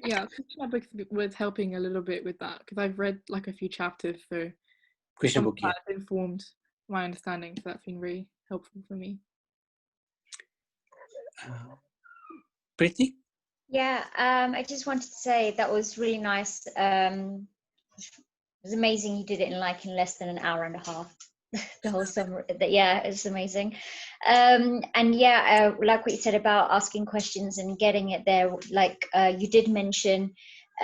Yeah, Krishna book was helping a little bit with that because I've read like a few chapters, so Krishna book, yeah. that informed my understanding. So that's been really helpful for me. Preeti? Yeah, I just wanted to say that was really nice. It was amazing. You did it in less than an hour and a half. The whole summary. Yeah, it's amazing. And yeah, like what you said about asking questions and getting it there. Like you did mention,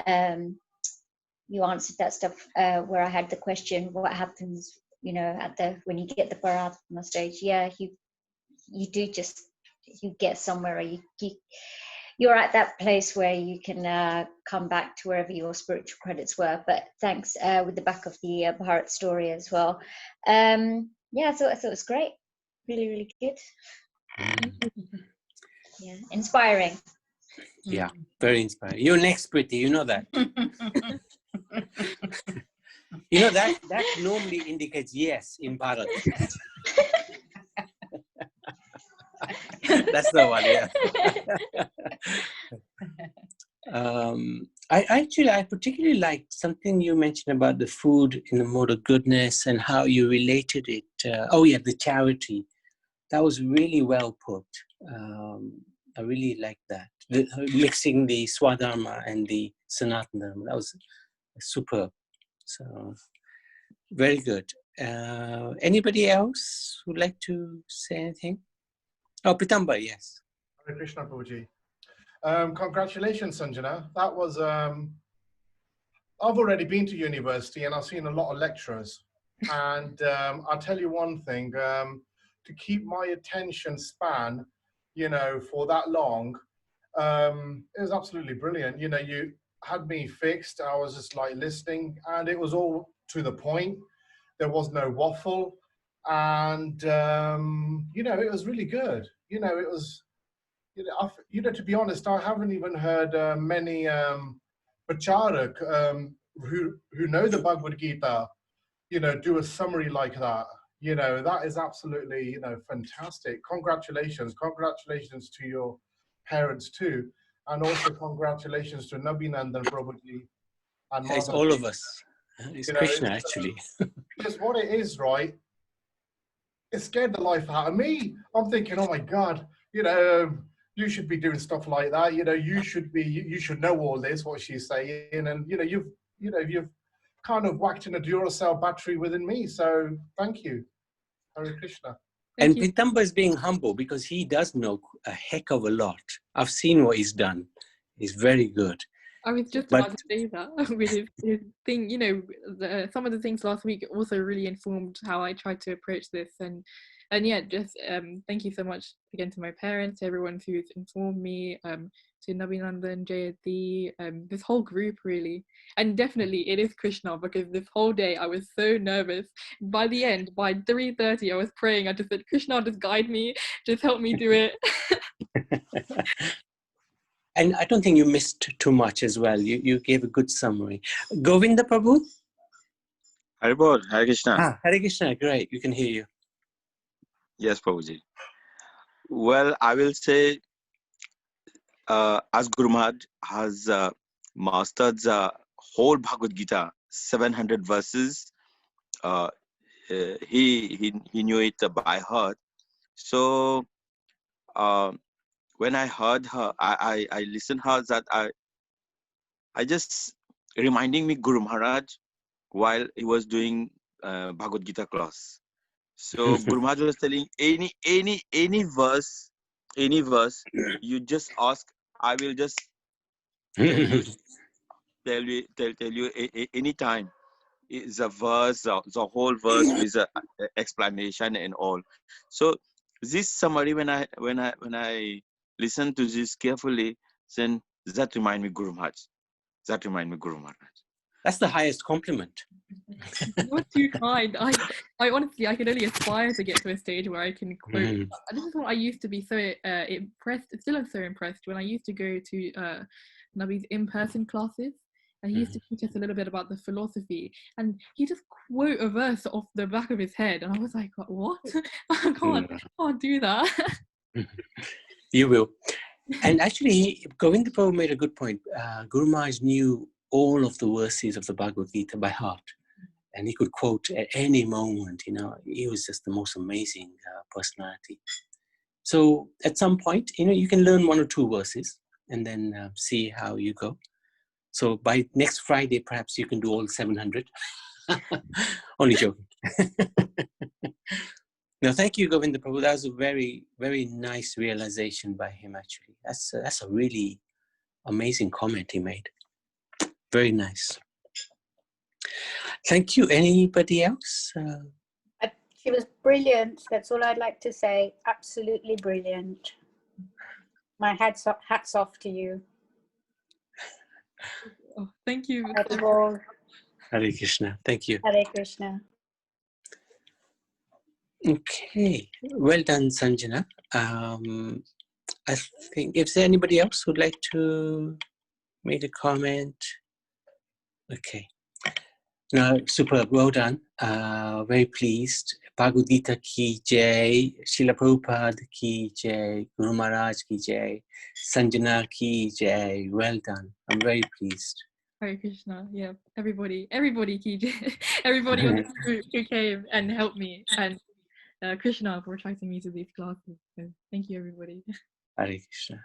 you answered that stuff where I had the question: what happens, you know, when you get the Paratma stage? Yeah, you do just you get somewhere. Or you you're at that place where you can come back to wherever your spiritual credits were. But thanks with the back of the Bharat story as well. Yeah, I thought it was great. Really, really good. Yeah, inspiring. Yeah, very inspiring. You're next, Pretty. You know that. You know that normally indicates yes in Bharat. That's the one, yeah. I particularly like something you mentioned about the food in the mode of goodness and how you related it. Oh yeah, the charity. That was really well put. I really like that. Mixing the Swadharma and the Sanatana, that was superb. So, very good. Anybody else would like to say anything? Oh, Pitamba, yes. Hare Krishna, Prabhuji. Congratulations, Sanjana. That was, I've already been to university and I've seen a lot of lecturers. And I'll tell you one thing, to keep my attention span, you know, for that long, it was absolutely brilliant. You know, you had me fixed. I was just like listening and it was all to the point. There was no waffle. And, you know, it was really good. You know, it was, you know, to be honest, I haven't even heard many pracharak who know the Bhagavad Gita, you know, do a summary like that. You know, that is absolutely, you know, fantastic. Congratulations. Congratulations to your parents too. And also congratulations to Nabhinandan Prabhuji and It's Madhav. all of us. It's You know, Krishna, actually. because what it is, right, it scared the life out of me. I'm thinking, oh my God, you know, you should be doing stuff like that. You know, you should know all this, what she's saying. And, you know, you've kind of whacked in a Duracell battery within me. So thank you. Hare Krishna. And Pitamba is being humble because he does know a heck of a lot. I've seen what he's done. He's very good. I was just about to say that with his thing, you know, some of the things last week also really informed how I tried to approach this. And yeah, just thank you so much again to my parents, to everyone who's informed me, to Nabhinandan, Jayati, this whole group really. And definitely it is Krishna, because this whole day I was so nervous. By the end, by 3:30, I was praying. I just said, Krishna, just guide me, just help me do it. And I don't think you missed too much as well. You gave a good summary. Govinda Prabhu? Haribol, Hare Krishna. Hare Krishna, great. You can hear you. Yes, Prabhuji. Well, I will say, as Guru Maharaj has mastered the whole Bhagavad Gita, 700 verses, he knew it by heart. So when I heard her, I listened her that I just reminding me Guru Maharaj while he was doing Bhagavad Gita class. So Guru Maharaj was telling any verse, you just ask, I will just tell you any time. It's a verse, the whole verse with an explanation and all. So this summary, when I listen to this carefully, then that remind me Guru Maharaj. That remind me Guru Maharaj. That's the highest compliment. You're too kind. I honestly, I can only aspire to get to a stage where I can quote. This is what I used to be so impressed. Still, I'm so impressed when I used to go to Nabi's in-person classes. And he used to teach us a little bit about the philosophy, and he just quote a verse off the back of his head, and I was like, "What? I can't do that." You will. And actually, Govinda Prabhu made a good point. Guru Maharaj knew all of the verses of the Bhagavad Gita by heart, and he could quote at any moment. You know, he was just the most amazing personality. So at some point, you know, you can learn 1 or 2 verses and then see how you go. So by next Friday, perhaps you can do all 700. Only joking. No, thank you, Govinda Prabhu. That was a very, very nice realization by him, actually. That's a really amazing comment he made. Very nice. Thank you. Anybody else? She was brilliant. That's all I'd like to say. Absolutely brilliant. my hats off to you. Oh, thank you. Hare Krishna. Thank you. Hare Krishna. Okay, well done, Sanjana. I think, if there anybody else who'd like to make a comment? Okay. No, superb. Well done. Very pleased. Bhagavad Gita ki jai, Srila Prabhupada ki jai, Guru Maharaj ki jai, Sanjana ki jai. Well done. I'm very pleased. Hare Krishna. Yeah, everybody, everybody on the group who came and helped me, and Krishna for attracting me to these classes. So thank you, everybody. Hare Krishna.